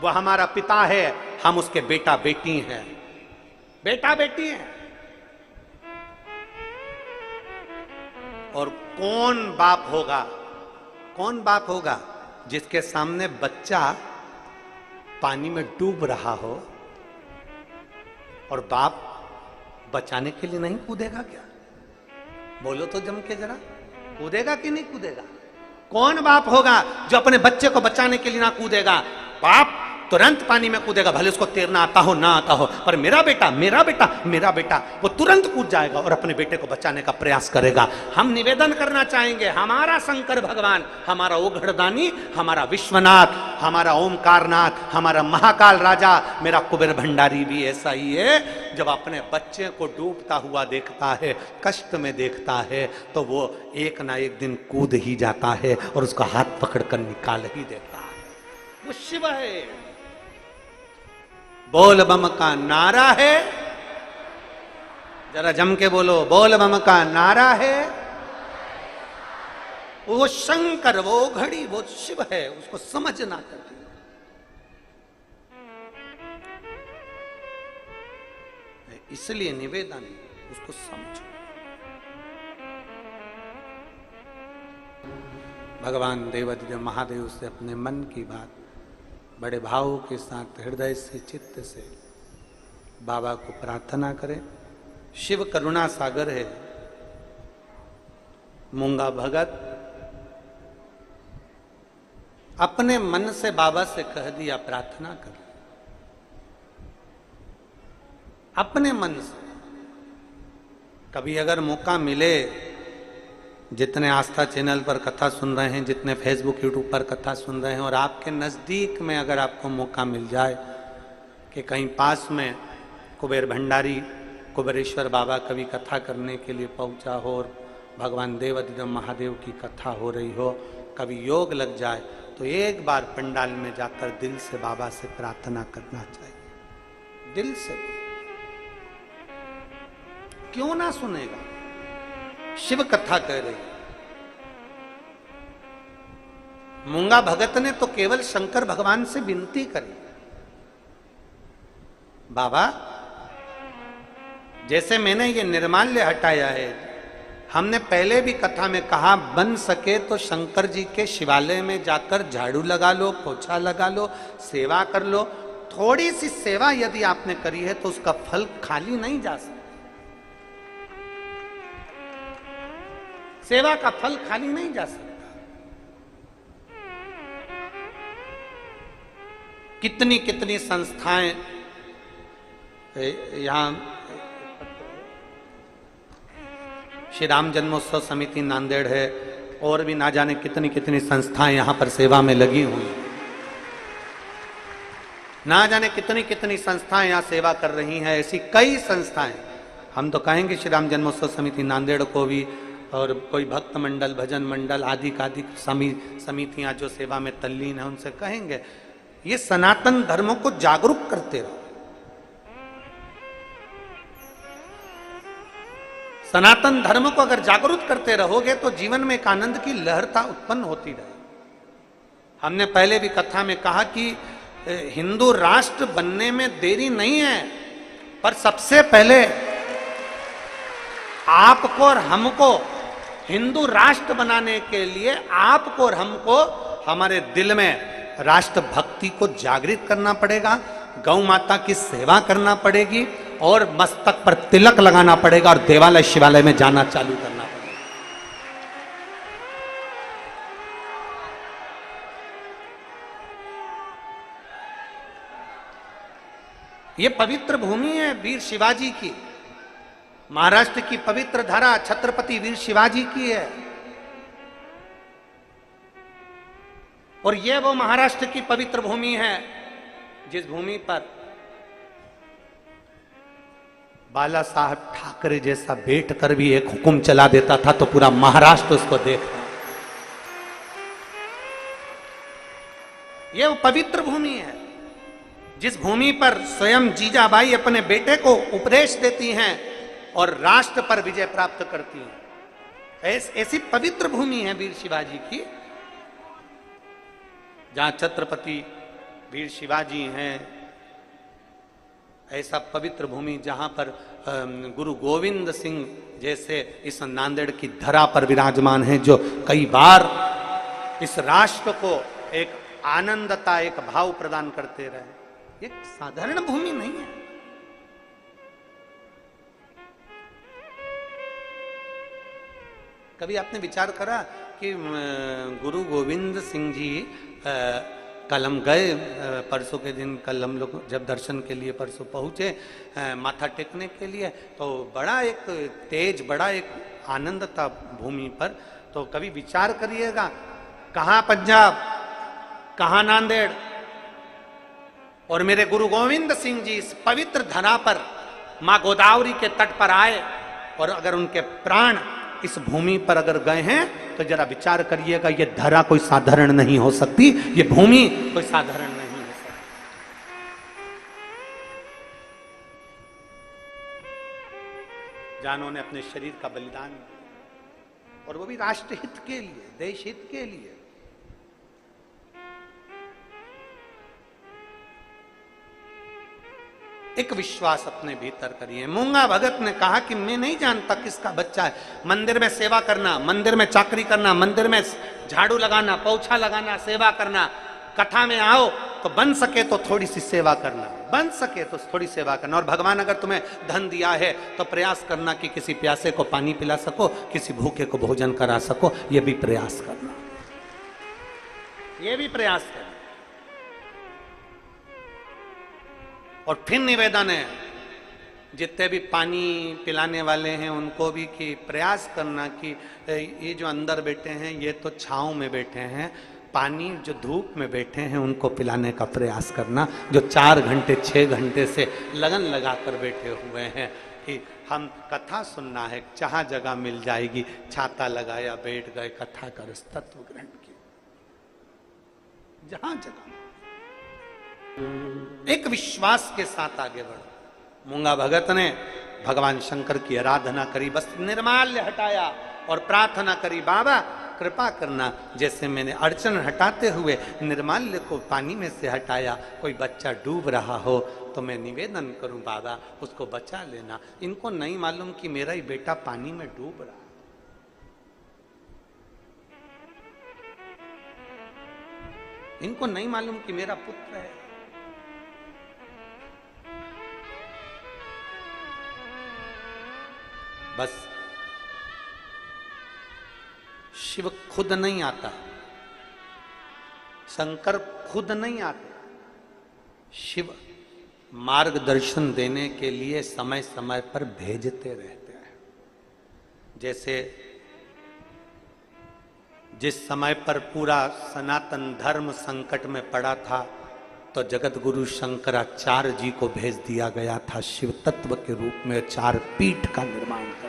Speaker 1: वो हमारा पिता है, हम उसके बेटा बेटी हैं, बेटा बेटी हैं। और कौन बाप होगा जिसके सामने बच्चा पानी में डूब रहा हो और बाप बचाने के लिए नहीं कूदेगा क्या? बोलो तो जम के जरा, कूदेगा कि नहीं कूदेगा? कौन बाप होगा जो अपने बच्चे को बचाने के लिए ना कूदेगा? बाप तुरंत पानी में कूदेगा, भले उसको तैरना आता हो ना आता हो, पर मेरा बेटा मेरा बेटा मेरा बेटा, वो तुरंत कूद जाएगा और अपने बेटे को बचाने का प्रयास करेगा। हम निवेदन करना चाहेंगे, हमारा शंकर भगवान, हमारा ओघड़दानी, हमारा विश्वनाथ, हमारा ओमकारनाथ, हमारा महाकाल राजा, मेरा कुबेर भंडारी भी ऐसा ही है। जब अपने बच्चे को डूबता हुआ देखता है, कष्ट में देखता है, तो वो एक ना एक दिन कूद ही जाता है और उसका हाथ पकड़कर निकाल ही देता है। वो शिव है। बोल बम का नारा है, जरा जम के बोलो, बोल बम का नारा है। वो शंकर, वो घड़ी, वो शिव है, उसको समझना चाहिए। इसलिए निवेदन, उसको समझो। भगवान देवाधिदेव महादेव से अपने मन की बात बड़े भाव के साथ, हृदय से, चित्त से बाबा को प्रार्थना करें। शिव करुणा सागर है। मूंगा भगत अपने मन से बाबा से कह दिया, प्रार्थना कर, अपने मन से। कभी अगर मौका मिले, जितने आस्था चैनल पर कथा सुन रहे हैं, जितने फेसबुक यूट्यूब पर कथा सुन रहे हैं, और आपके नज़दीक में अगर आपको मौका मिल जाए कि कहीं पास में कुबेर भंडारी, कुबेरेश्वर बाबा कभी कथा करने के लिए पहुंचा हो और भगवान देवाधिदेव महादेव की कथा हो रही हो, कभी योग लग जाए, तो एक बार पंडाल में जाकर दिल से बाबा से प्रार्थना करना चाहिए। दिल से। क्यों ना सुनेगा? शिव कथा कह रही। मूंगा भगत ने तो केवल शंकर भगवान से विनती करी, बाबा जैसे मैंने ये निर्माल्य हटाया है, हमने पहले भी कथा में कहा, बन सके तो शंकर जी के शिवालय में जाकर झाड़ू लगा लो, पोछा लगा लो, सेवा कर लो। थोड़ी सी सेवा यदि आपने करी है तो उसका फल खाली नहीं जा सकता। सेवा का फल खाली नहीं जा सकता। कितनी कितनी संस्थाएं यहां, श्री राम जन्मोत्सव समिति नांदेड़ है, और भी ना जाने कितनी कितनी संस्थाएं यहां पर सेवा में लगी हुई, ना जाने कितनी कितनी संस्थाएं यहां सेवा कर रही हैं। ऐसी कई संस्थाएं, हम तो कहेंगे श्री राम जन्मोत्सव समिति नांदेड़ को भी, और कोई भक्त मंडल, भजन मंडल आदि आदि समितियां जो सेवा में तल्लीन है, उनसे कहेंगे ये सनातन धर्म को जागरूक करते रहो। सनातन धर्म को अगर जागरूक करते रहोगे तो जीवन में एक आनंद की लहरता उत्पन्न होती रहे। हमने पहले भी कथा में कहा कि हिंदू राष्ट्र बनने में देरी नहीं है, पर सबसे पहले आपको और हमको हिंदू राष्ट्र बनाने के लिए आपको और हमको हमारे दिल में राष्ट्र भक्ति को जागृत करना पड़ेगा, गौ माता की सेवा करना पड़ेगी, और मस्तक पर तिलक लगाना पड़ेगा, और देवालय शिवालय में जाना चालू करना पड़ेगा। ये पवित्र भूमि है वीर शिवाजी की। महाराष्ट्र की पवित्र धरा छत्रपति वीर शिवाजी की है, और यह वो महाराष्ट्र की पवित्र भूमि है जिस भूमि पर बाला साहब ठाकरे जैसा बैठकर भी एक हुक्म चला देता था तो पूरा महाराष्ट्र उसको देखता। यह वो पवित्र भूमि है जिस भूमि पर स्वयं जीजाबाई अपने बेटे को उपदेश देती हैं और राष्ट्र पर विजय प्राप्त करती हैं। ऐसी पवित्र भूमि है वीर शिवाजी की, जहां छत्रपति वीर शिवाजी हैं। ऐसा पवित्र भूमि जहां पर गुरु गोविंद सिंह जैसे इस नांदेड़ की धरा पर विराजमान हैं, जो कई बार इस राष्ट्र को एक आनंदता, एक भाव प्रदान करते रहे। एक साधारण भूमि नहीं है। कभी आपने विचार करा कि गुरु गोविंद सिंह जी कल हम गए परसों के दिन, कल हम लोग जब दर्शन के लिए परसों पहुँचे माथा टेकने के लिए, तो बड़ा एक तेज, बड़ा एक आनंद था भूमि पर। तो कभी विचार करिएगा, कहाँ पंजाब, कहाँ नांदेड़, और मेरे गुरु गोविंद सिंह जी इस पवित्र धरा पर माँ गोदावरी के तट पर आए, और अगर उनके प्राण इस भूमि पर अगर गए हैं तो जरा विचार करिएगा, ये धरा कोई साधारण नहीं हो सकती, ये भूमि कोई साधारण नहीं हो सकती। जानों ने अपने शरीर का बलिदान दिया, और वो भी राष्ट्र हित के लिए, देश हित के लिए। एक विश्वास अपने भीतर करिए। मूंगा भगत ने कहा कि मैं नहीं जानता किसका बच्चा है। मंदिर में सेवा करना, मंदिर में चाकरी करना, मंदिर में झाड़ू लगाना, पोछा लगाना, सेवा करना, कथा में आओ तो बन सके तो थोड़ी सी सेवा करना, बन सके तो थोड़ी सेवा करना। और भगवान अगर तुम्हें धन दिया है तो प्रयास करना कि किसी प्यासे को पानी पिला सको, किसी भूखे को भोजन करा सको, ये भी प्रयास करना, ये भी प्रयास करना। और फिर निवेदन है जितने भी पानी पिलाने वाले हैं उनको भी कि प्रयास करना कि ये जो अंदर बैठे हैं ये तो छांव में बैठे हैं, पानी जो धूप में बैठे हैं उनको पिलाने का प्रयास करना, जो 4 घंटे 6 घंटे से लगन लगाकर बैठे हुए हैं कि हम कथा सुनना है, जहां जगह मिल जाएगी, छाता लगाया बैठ गए, कथा का रस तत्व ग्रहण किया, जहां जगह। एक विश्वास के साथ आगे बढ़ो। मूंगा भगत ने भगवान शंकर की आराधना करी, बस निर्माल्य हटाया और प्रार्थना करी, बाबा कृपा करना, जैसे मैंने अड़चन हटाते हुए निर्माल्य को पानी में से हटाया, कोई बच्चा डूब रहा हो तो मैं निवेदन करूं बाबा उसको बचा लेना। इनको नहीं मालूम कि मेरा ही बेटा पानी में डूब रहा, इनको नहीं मालूम कि मेरा पुत्र है। बस शिव खुद नहीं आता, शंकर खुद नहीं आते, शिव मार्गदर्शन देने के लिए समय समय पर भेजते रहते हैं। जैसे जिस समय पर पूरा सनातन धर्म संकट में पड़ा था तो जगत गुरु शंकराचार्य जी को भेज दिया गया था शिव तत्व के रूप में, 4 पीठ का निर्माण कर दिया।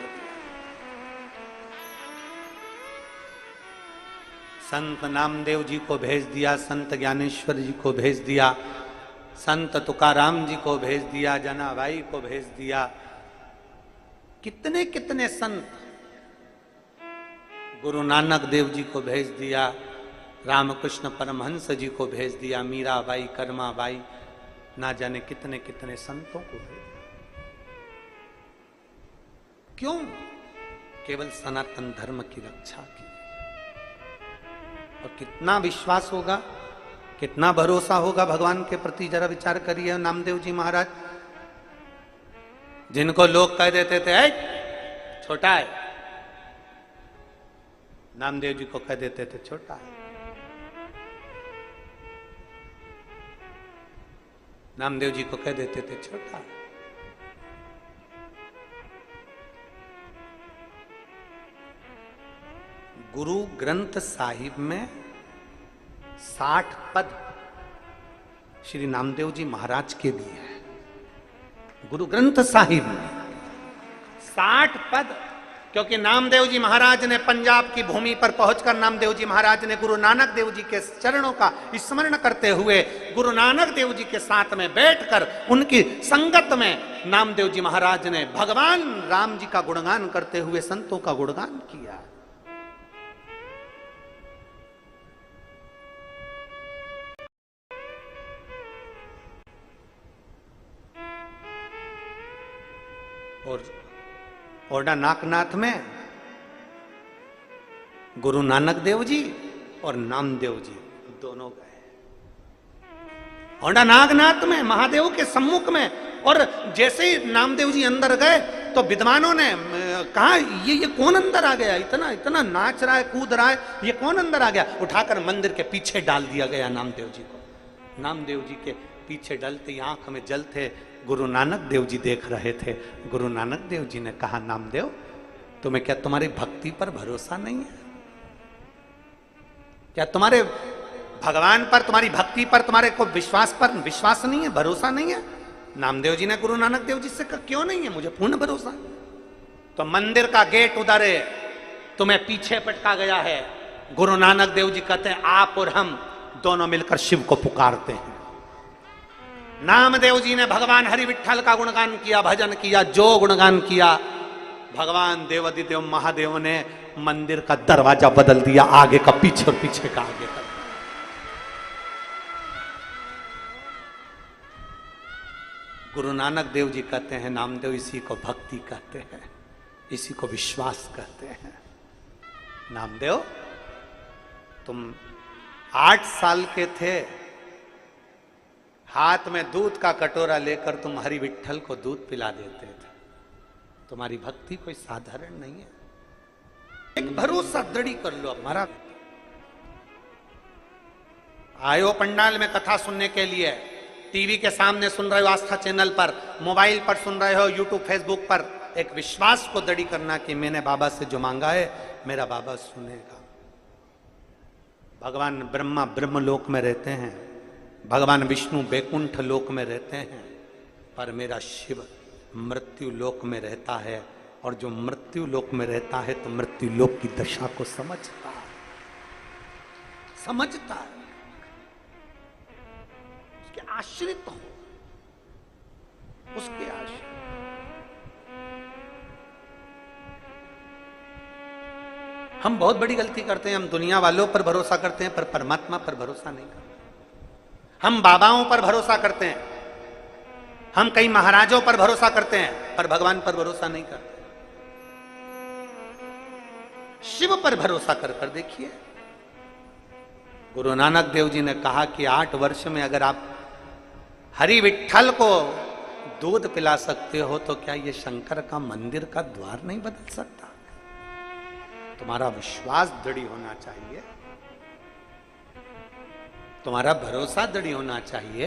Speaker 1: संत नामदेव जी को भेज दिया, संत ज्ञानेश्वर जी को भेज दिया, संत तुकाराम जी को भेज दिया, जनाबाई को भेज दिया, कितने कितने संत, गुरु नानक देव जी को भेज दिया, रामकृष्ण परमहंस जी को भेज दिया, मीराबाई, कर्माबाई, ना जाने कितने कितने संतों को भेज दिया। क्यों? केवल सनातन धर्म की रक्षा की। और कितना विश्वास होगा, कितना भरोसा होगा भगवान के प्रति, जरा विचार करिए। नामदेव जी महाराज जिनको लोग कह देते थे छोटा है, नामदेव जी को कह देते थे छोटा है। नामदेव जी को कह देते थे छोटा है। गुरु ग्रंथ साहिब में 60 पद श्री नामदेव जी महाराज के लिए है। गुरु ग्रंथ साहिब में 60 पद, क्योंकि नामदेव जी महाराज ने पंजाब की भूमि पर पहुंचकर नामदेव जी महाराज ने गुरु नानक देव जी के चरणों का स्मरण करते हुए गुरु नानक देव जी के साथ में बैठकर उनकी संगत में नामदेव जी महाराज ने भगवान राम जी का गुणगान करते हुए संतों का गुणगान किया। और ओडा नागनाथ में गुरु नानक देव जी और नामदेव जी दोनों गए। ओडा नागनाथ में महादेव के सम्मुख में, और जैसे ही नामदेव जी अंदर गए तो विद्वानों ने कहा ये कौन अंदर आ गया, इतना इतना नाच रहा है, कूद रहा है, ये कौन अंदर आ गया। उठाकर मंदिर के पीछे डाल दिया गया नामदेव जी को। नामदेव जी के पीछे डलते आंख में जल थे। गुरु नानक देव जी देख रहे थे। गुरु नानक देव जी ने कहा, नामदेव तुम्हें क्या तुम्हारी भक्ति पर भरोसा नहीं है? क्या तुम्हारे भगवान पर, तुम्हारी भक्ति पर, तुम्हारे को विश्वास पर विश्वास नहीं है, भरोसा नहीं है? नामदेव जी ने गुरु नानक देव जी से कहा, क्यों नहीं है? मुझे पूर्ण भरोसा है। तो मंदिर का गेट उधर है, तुम्हें पीछे पटका गया है। गुरु नानक देव जी कहते हैं, आप और हम दोनों मिलकर शिव को पुकारते हैं। नामदेव जी ने भगवान हरि विठ्ठल का गुणगान किया, भजन किया, जो गुणगान किया, भगवान देवाधिदेव महादेव ने मंदिर का दरवाजा बदल दिया, आगे का पीछे और पीछे का आगे का। गुरु नानक देव जी कहते हैं, नामदेव इसी को भक्ति कहते हैं, इसी को विश्वास कहते हैं। नामदेव तुम 8 साल के थे, हाथ में दूध का कटोरा लेकर तुम हरि विठ्ठल को दूध पिला देते थे। तुम्हारी भक्ति कोई साधारण नहीं है। एक भरोसा दृढ़ी कर लो हमारा। आयो पंडाल में कथा सुनने के लिए, टीवी के सामने सुन रहे हो, आस्था चैनल पर, मोबाइल पर सुन रहे हो, यूट्यूब फेसबुक पर, एक विश्वास को दृढ़ी करना कि मैंने बाबा से जो मांगा है मेरा बाबा सुनेगा। भगवान ब्रह्मा ब्रह्मलोक में रहते हैं, भगवान विष्णु बैकुंठ लोक में रहते हैं, पर मेरा शिव मृत्यु लोक में रहता है। और जो मृत्यु लोक में रहता है तो मृत्यु लोक की दशा को समझता है, समझता है। उसके आश्रित हो, उसके आश्रित। हम बहुत बड़ी गलती करते हैं, हम दुनिया वालों पर भरोसा करते हैं पर परमात्मा पर भरोसा नहीं करते। हम बाबाओं पर भरोसा करते हैं, हम कई महाराजों पर भरोसा करते हैं पर भगवान पर भरोसा नहीं करते। शिव पर भरोसा कर कर देखिए। गुरु नानक देव जी ने कहा कि 8 वर्ष में अगर आप हरि विठ्ठल को दूध पिला सकते हो तो क्या ये शंकर का मंदिर का द्वार नहीं बदल सकता? तुम्हारा विश्वास दृढ़ होना चाहिए, तुम्हारा भरोसा दृढ़ होना चाहिए।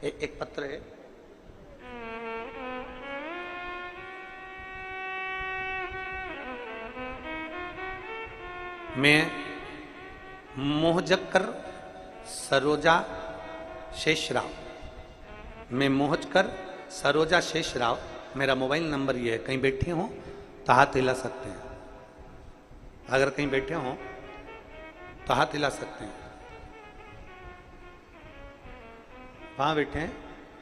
Speaker 1: एक पत्र है, मैं मोहजकर सरोजा शेषराव, मैं मोहजकर सरोजा शेषराव, मेरा मोबाइल नंबर ये है। कहीं बैठे हो तो हाथ हिला सकते हैं, अगर कहीं बैठे हो तो हाथ हिला सकते हैं। वहां बैठे हैं,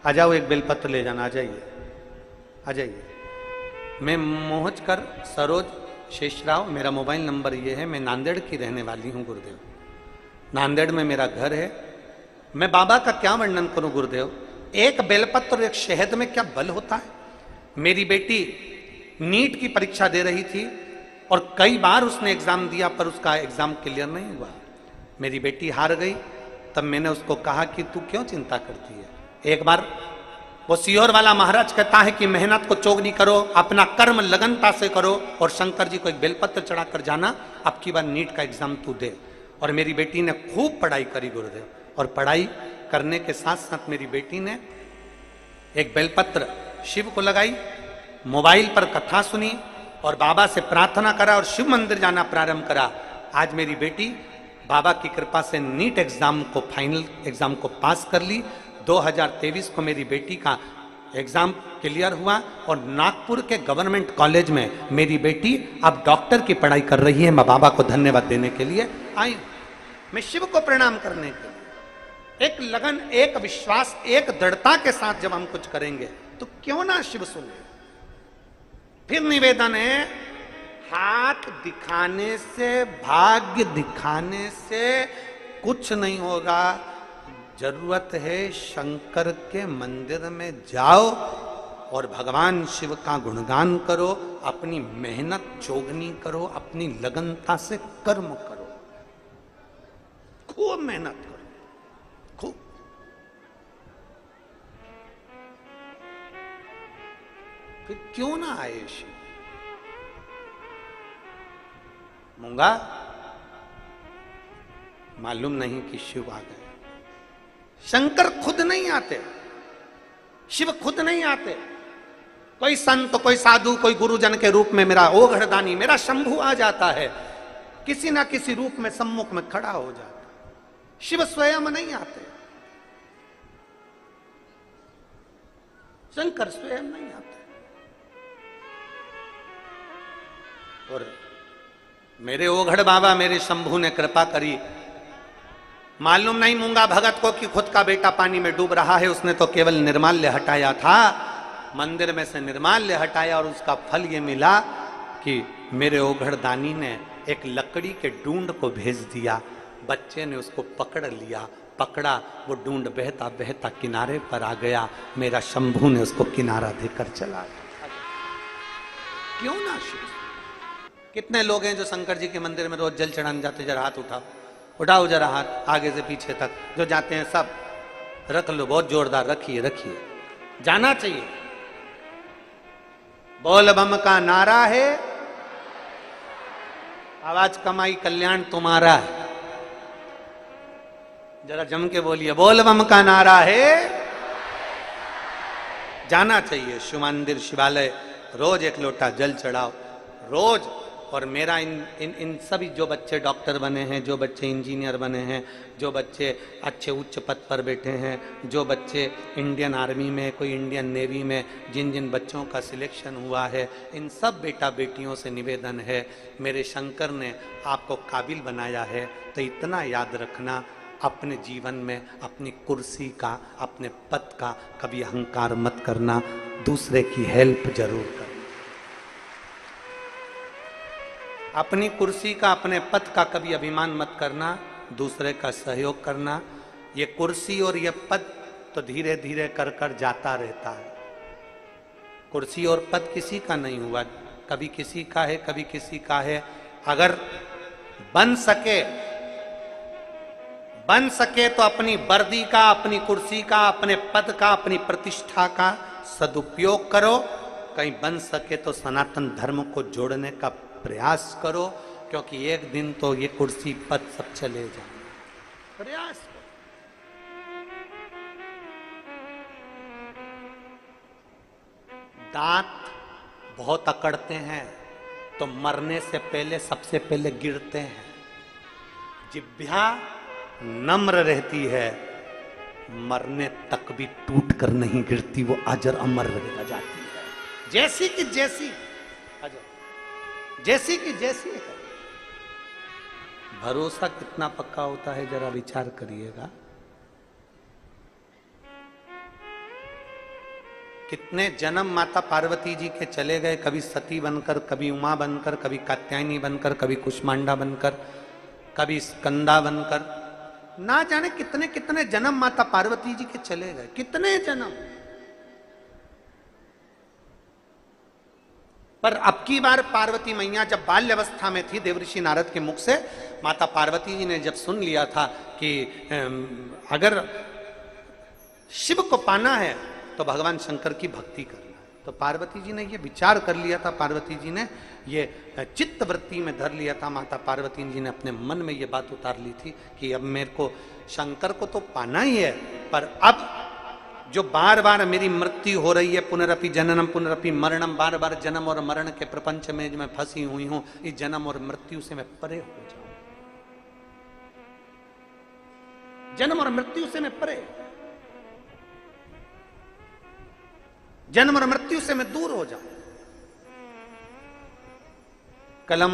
Speaker 1: आ जाओ, एक बेलपत्र ले जाना, आ जाइए, आ जाइए। मैं मोहजकर सरोज शेषराव, मेरा मोबाइल नंबर ये है। मैं नांदेड़ की रहने वाली हूँ गुरुदेव, नांदेड़ में मेरा घर है। मैं बाबा का क्या वर्णन करूं गुरुदेव, एक बेलपत्र और एक शहद में क्या बल होता है। मेरी बेटी नीट की परीक्षा दे रही थी और कई बार उसने एग्जाम दिया पर उसका एग्जाम क्लियर नहीं हुआ। मेरी बेटी हार गई। तब मैंने उसको कहा कि तू क्यों चिंता करती है। एक बार वो सीहोर वाला महाराज कहता है कि मेहनत को चोगनी करो, अपना कर्म लगनता से करो और शंकर जी को एक बेलपत्र चढ़ाकर जाना, अब की बार नीट का एग्जाम तू दे। और मेरी बेटी ने खूब पढ़ाई करी गुरुदेव, और पढ़ाई करने के साथ साथ मेरी बेटी ने एक बेलपत्र शिव को लगाई, मोबाइल पर कथा सुनी और बाबा से प्रार्थना करा और शिव मंदिर जाना प्रारंभ करा। आज मेरी बेटी बाबा की कृपा से नीट एग्जाम को, फाइनल एग्जाम को पास कर ली। 2023 को मेरी बेटी का एग्जाम क्लियर हुआ और नागपुर के गवर्नमेंट कॉलेज में मेरी बेटी अब डॉक्टर की पढ़ाई कर रही है। मैं बाबा को धन्यवाद देने के लिए आई, मैं शिव को प्रणाम करने के लिए। एक लगन, एक विश्वास, एक दृढ़ता के साथ जब हम कुछ करेंगे तो क्यों ना शिव सुने। फिर निवेदन है, हाथ दिखाने से, भाग्य दिखाने से कुछ नहीं होगा। जरूरत है शंकर के मंदिर में जाओ और भगवान शिव का गुणगान करो, अपनी मेहनत चोगनी करो, अपनी लगनता से कर्म करो, खूब मेहनत करो, खूब। फिर क्यों ना आए शिव। मूंगा मालूम नहीं कि शिव आ गए। शंकर खुद नहीं आते, शिव खुद नहीं आते, कोई संत, कोई साधु, कोई गुरुजन के रूप में मेरा ओघड़दानी, मेरा शंभु आ जाता है, किसी ना किसी रूप में सम्मुख में खड़ा हो जाता है। शिव स्वयं नहीं आते, शंकर स्वयं नहीं आते। और मेरे ओघड़ बाबा, मेरे शंभू ने कृपा करी। मालूम नहीं मूंगा भगत को कि खुद का बेटा पानी में डूब रहा है, उसने तो केवल निर्माल्य हटाया था, मंदिर में से निर्माल्य हटाया और उसका फल ये मिला कि मेरे ओघड़ दानी ने एक लकड़ी के डूंड को भेज दिया, बच्चे ने उसको पकड़ लिया, पकड़ा, वो डूंड बहता बहता किनारे पर आ गया, मेरा शंभू ने उसको किनारा देकर चला गया। क्यों ना शिव? कितने लोग हैं जो शंकर जी के मंदिर में रोज जल चढ़ाने जाते? जरा हाथ उठाओ, उठाओ जरा हाथ, आगे से पीछे तक जो जाते हैं सब रख लो, बहुत जोरदार रखिए, रखिए, जाना चाहिए। बोल बम का नारा है, आवाज कमाई कल्याण तुम्हारा है। जरा जम के बोलिए, बोल बम का नारा है। जाना चाहिए शिव मंदिर, शिवालय, रोज एक लोटा जल चढ़ाओ, रोज। और मेरा इन सभी जो बच्चे डॉक्टर बने हैं, जो बच्चे इंजीनियर बने हैं, जो बच्चे अच्छे उच्च पद पर बैठे हैं, जो बच्चे इंडियन आर्मी में, कोई इंडियन नेवी में, जिन जिन बच्चों का सिलेक्शन हुआ है, इन सब बेटा बेटियों से निवेदन है, मेरे शंकर ने आपको काबिल बनाया है, तो इतना याद रखना, अपने जीवन में अपनी कुर्सी का, अपने पद का कभी अहंकार मत करना, दूसरे की हेल्प जरूर करना। अपनी कुर्सी का, अपने पद का कभी अभिमान मत करना, दूसरे का सहयोग करना। ये कुर्सी और ये पद तो धीरे धीरे कर कर जाता रहता है। कुर्सी और पद किसी का नहीं हुआ, कभी किसी का है, कभी किसी का है। अगर बन सके तो अपनी वर्दी का, अपनी कुर्सी का, अपने पद का, अपनी प्रतिष्ठा का सदुपयोग करो। कहीं बन सके तो सनातन धर्म को जोड़ने का प्रयास करो, क्योंकि एक दिन तो ये कुर्सी पद सब चले जाएंगे। प्रयास करो। दांत बहुत अकड़ते हैं तो मरने से पहले सबसे पहले गिरते हैं। जिह्वा नम्र रहती है, मरने तक भी टूट कर नहीं गिरती, वो अजर अमर रह जाती है। जैसी की जैसी, जैसी की जैसी है। भरोसा कितना पक्का होता है, जरा विचार करिएगा। कितने जन्म माता पार्वती जी के चले गए, कभी सती बनकर, कभी उमा बनकर, कभी कात्यायनी बनकर, कभी कुष्मांडा बनकर, कभी स्कंदा बनकर, ना जाने कितने कितने जन्म माता पार्वती जी के चले गए, कितने जन्म। पर अब की बार पार्वती मैया जब बाल्यावस्था में थी, देवऋषि नारद के मुख से माता पार्वती जी ने जब सुन लिया था कि अगर शिव को पाना है तो भगवान शंकर की भक्ति करना है, तो पार्वती जी ने ये विचार कर लिया था, पार्वती जी ने ये चित्त वृत्ति में धर लिया था, माता पार्वती जी ने अपने मन में ये बात उतार ली थी कि अब मेरे को शंकर को तो पाना ही है, पर अब जो बार बार मेरी मृत्यु हो रही है, पुनरपि जननम पुनरपि मरणम, बार बार जन्म और मरण के प्रपंच में मैं फंसी हुई हूं, इस जन्म और मृत्यु से मैं परे हो जाऊं, जन्म और मृत्यु से मैं परे, जन्म और मृत्यु से मैं दूर हो जाऊं। कलम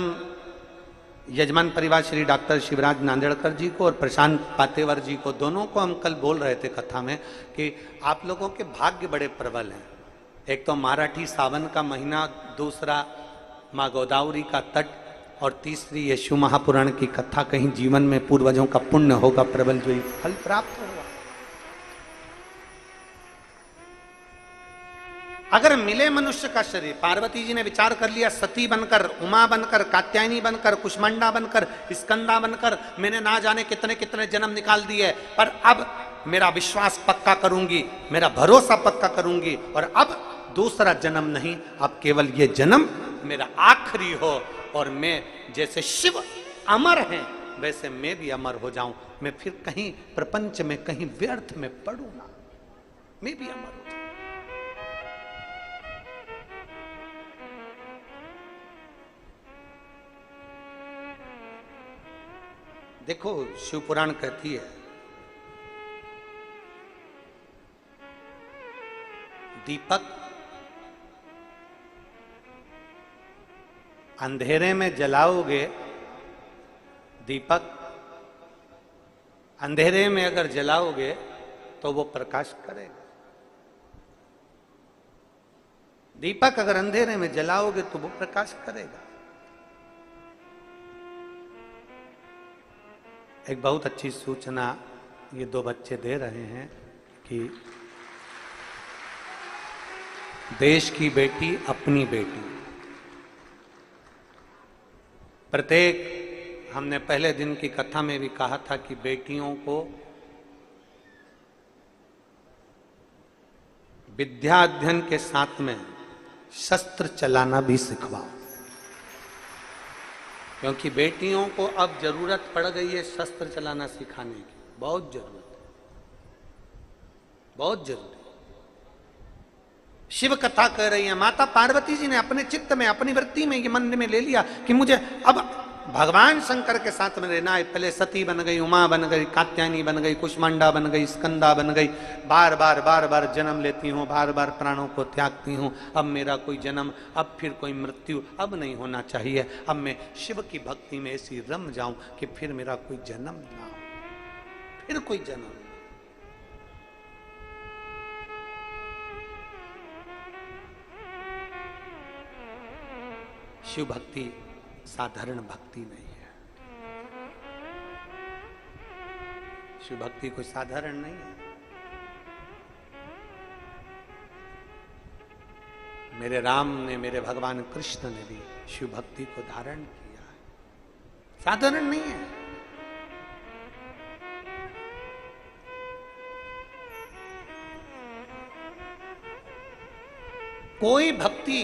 Speaker 1: यजमान परिवार श्री डॉक्टर शिवराज नांदेड़कर जी को और प्रशांत पातेवर जी को, दोनों को हम कल बोल रहे थे कथा में कि आप लोगों के भाग्य बड़े प्रबल हैं। एक तो मराठी सावन का महीना, दूसरा माँ गोदावरी का तट, और तीसरी यशु महापुराण की कथा। कहीं जीवन में पूर्वजों का पुण्य होगा प्रबल, जो फल प्राप्त होगा। अगर मिले मनुष्य का शरीर, पार्वती जी ने विचार कर लिया, सती बनकर, उमा बनकर, कात्यायनी बनकर, कुष्मांडा बनकर, स्कंदा बनकर मैंने ना जाने कितने कितने जन्म निकाल दिए, पर अब मेरा विश्वास पक्का करूंगी, मेरा भरोसा पक्का करूंगी, और अब दूसरा जन्म नहीं, अब केवल ये जन्म मेरा आखिरी हो, और मैं जैसे शिव अमर हैं, वैसे मैं भी अमर हो जाऊं, मैं फिर कहीं प्रपंच में कहीं व्यर्थ में पड़ू ना, मैं भी अमर हो जाऊं। देखो शिव पुराण कहती है, दीपक अंधेरे में जलाओगे, दीपक अंधेरे में अगर जलाओगे तो वो प्रकाश करेगा। दीपक अगर अंधेरे में जलाओगे तो वो प्रकाश करेगा। एक बहुत अच्छी सूचना ये दो बच्चे दे रहे हैं कि देश की बेटी अपनी बेटी, प्रत्येक, हमने पहले दिन की कथा में भी कहा था कि बेटियों को विद्या अध्ययन के साथ में शस्त्र चलाना भी सिखवाओ, क्योंकि बेटियों को अब जरूरत पड़ गई है शस्त्र चलाना सिखाने की, बहुत जरूरत है, बहुत जरूरी। शिव कथा कह रही है, माता पार्वती जी ने अपने चित्त में, अपनी वृत्ति में, ये मन में ले लिया कि मुझे अब भगवान शंकर के साथ में रहना है। पहले सती बन गई, उमा बन गई, कात्यायनी बन गई, कुष्मांडा बन गई, स्कंदा बन गई, बार बार जन्म लेती हूँ, बार बार प्राणों को त्यागती हूँ। अब मेरा कोई जन्म, अब फिर कोई मृत्यु अब नहीं होना चाहिए। अब मैं शिव की भक्ति में ऐसी रम जाऊं कि फिर मेरा कोई जन्म ना हो, फिर कोई जन्म। शिव भक्ति साधारण भक्ति नहीं है। शिव भक्ति कोई साधारण नहीं है। मेरे राम ने, मेरे भगवान कृष्ण ने भी शिव भक्ति को धारण किया है, साधारण नहीं है। कोई भक्ति,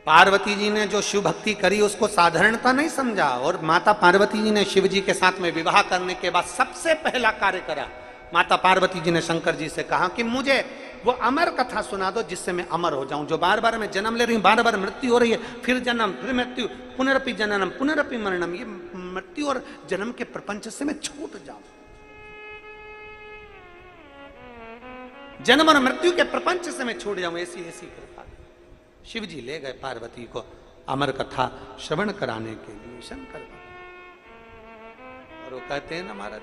Speaker 1: पार्वती जी ने जो शिव भक्ति करी उसको साधारणता नहीं समझा, और माता पार्वती जी ने शिव जी के साथ में विवाह करने के बाद सबसे पहला कार्य करा, माता पार्वती जी ने शंकर जी से कहा कि मुझे वो अमर कथा सुना दो जिससे मैं अमर हो जाऊं। जो बार बार मैं जन्म ले रही हूं, बार बार मृत्यु हो रही है, फिर जन्म, फिर मृत्यु, पुनरपि जननम पुनरपि मरणम, ये मृत्यु और जन्म के प्रपंच से मैं छूट जाऊं, जन्म और मृत्यु के प्रपंच से मैं छूट जाऊं, ऐसी ऐसी कृपा। शिव जी ले गए पार्वती को अमर कथा श्रवण कराने के लिए शंकर, और वो कहते हैं ना महाराज,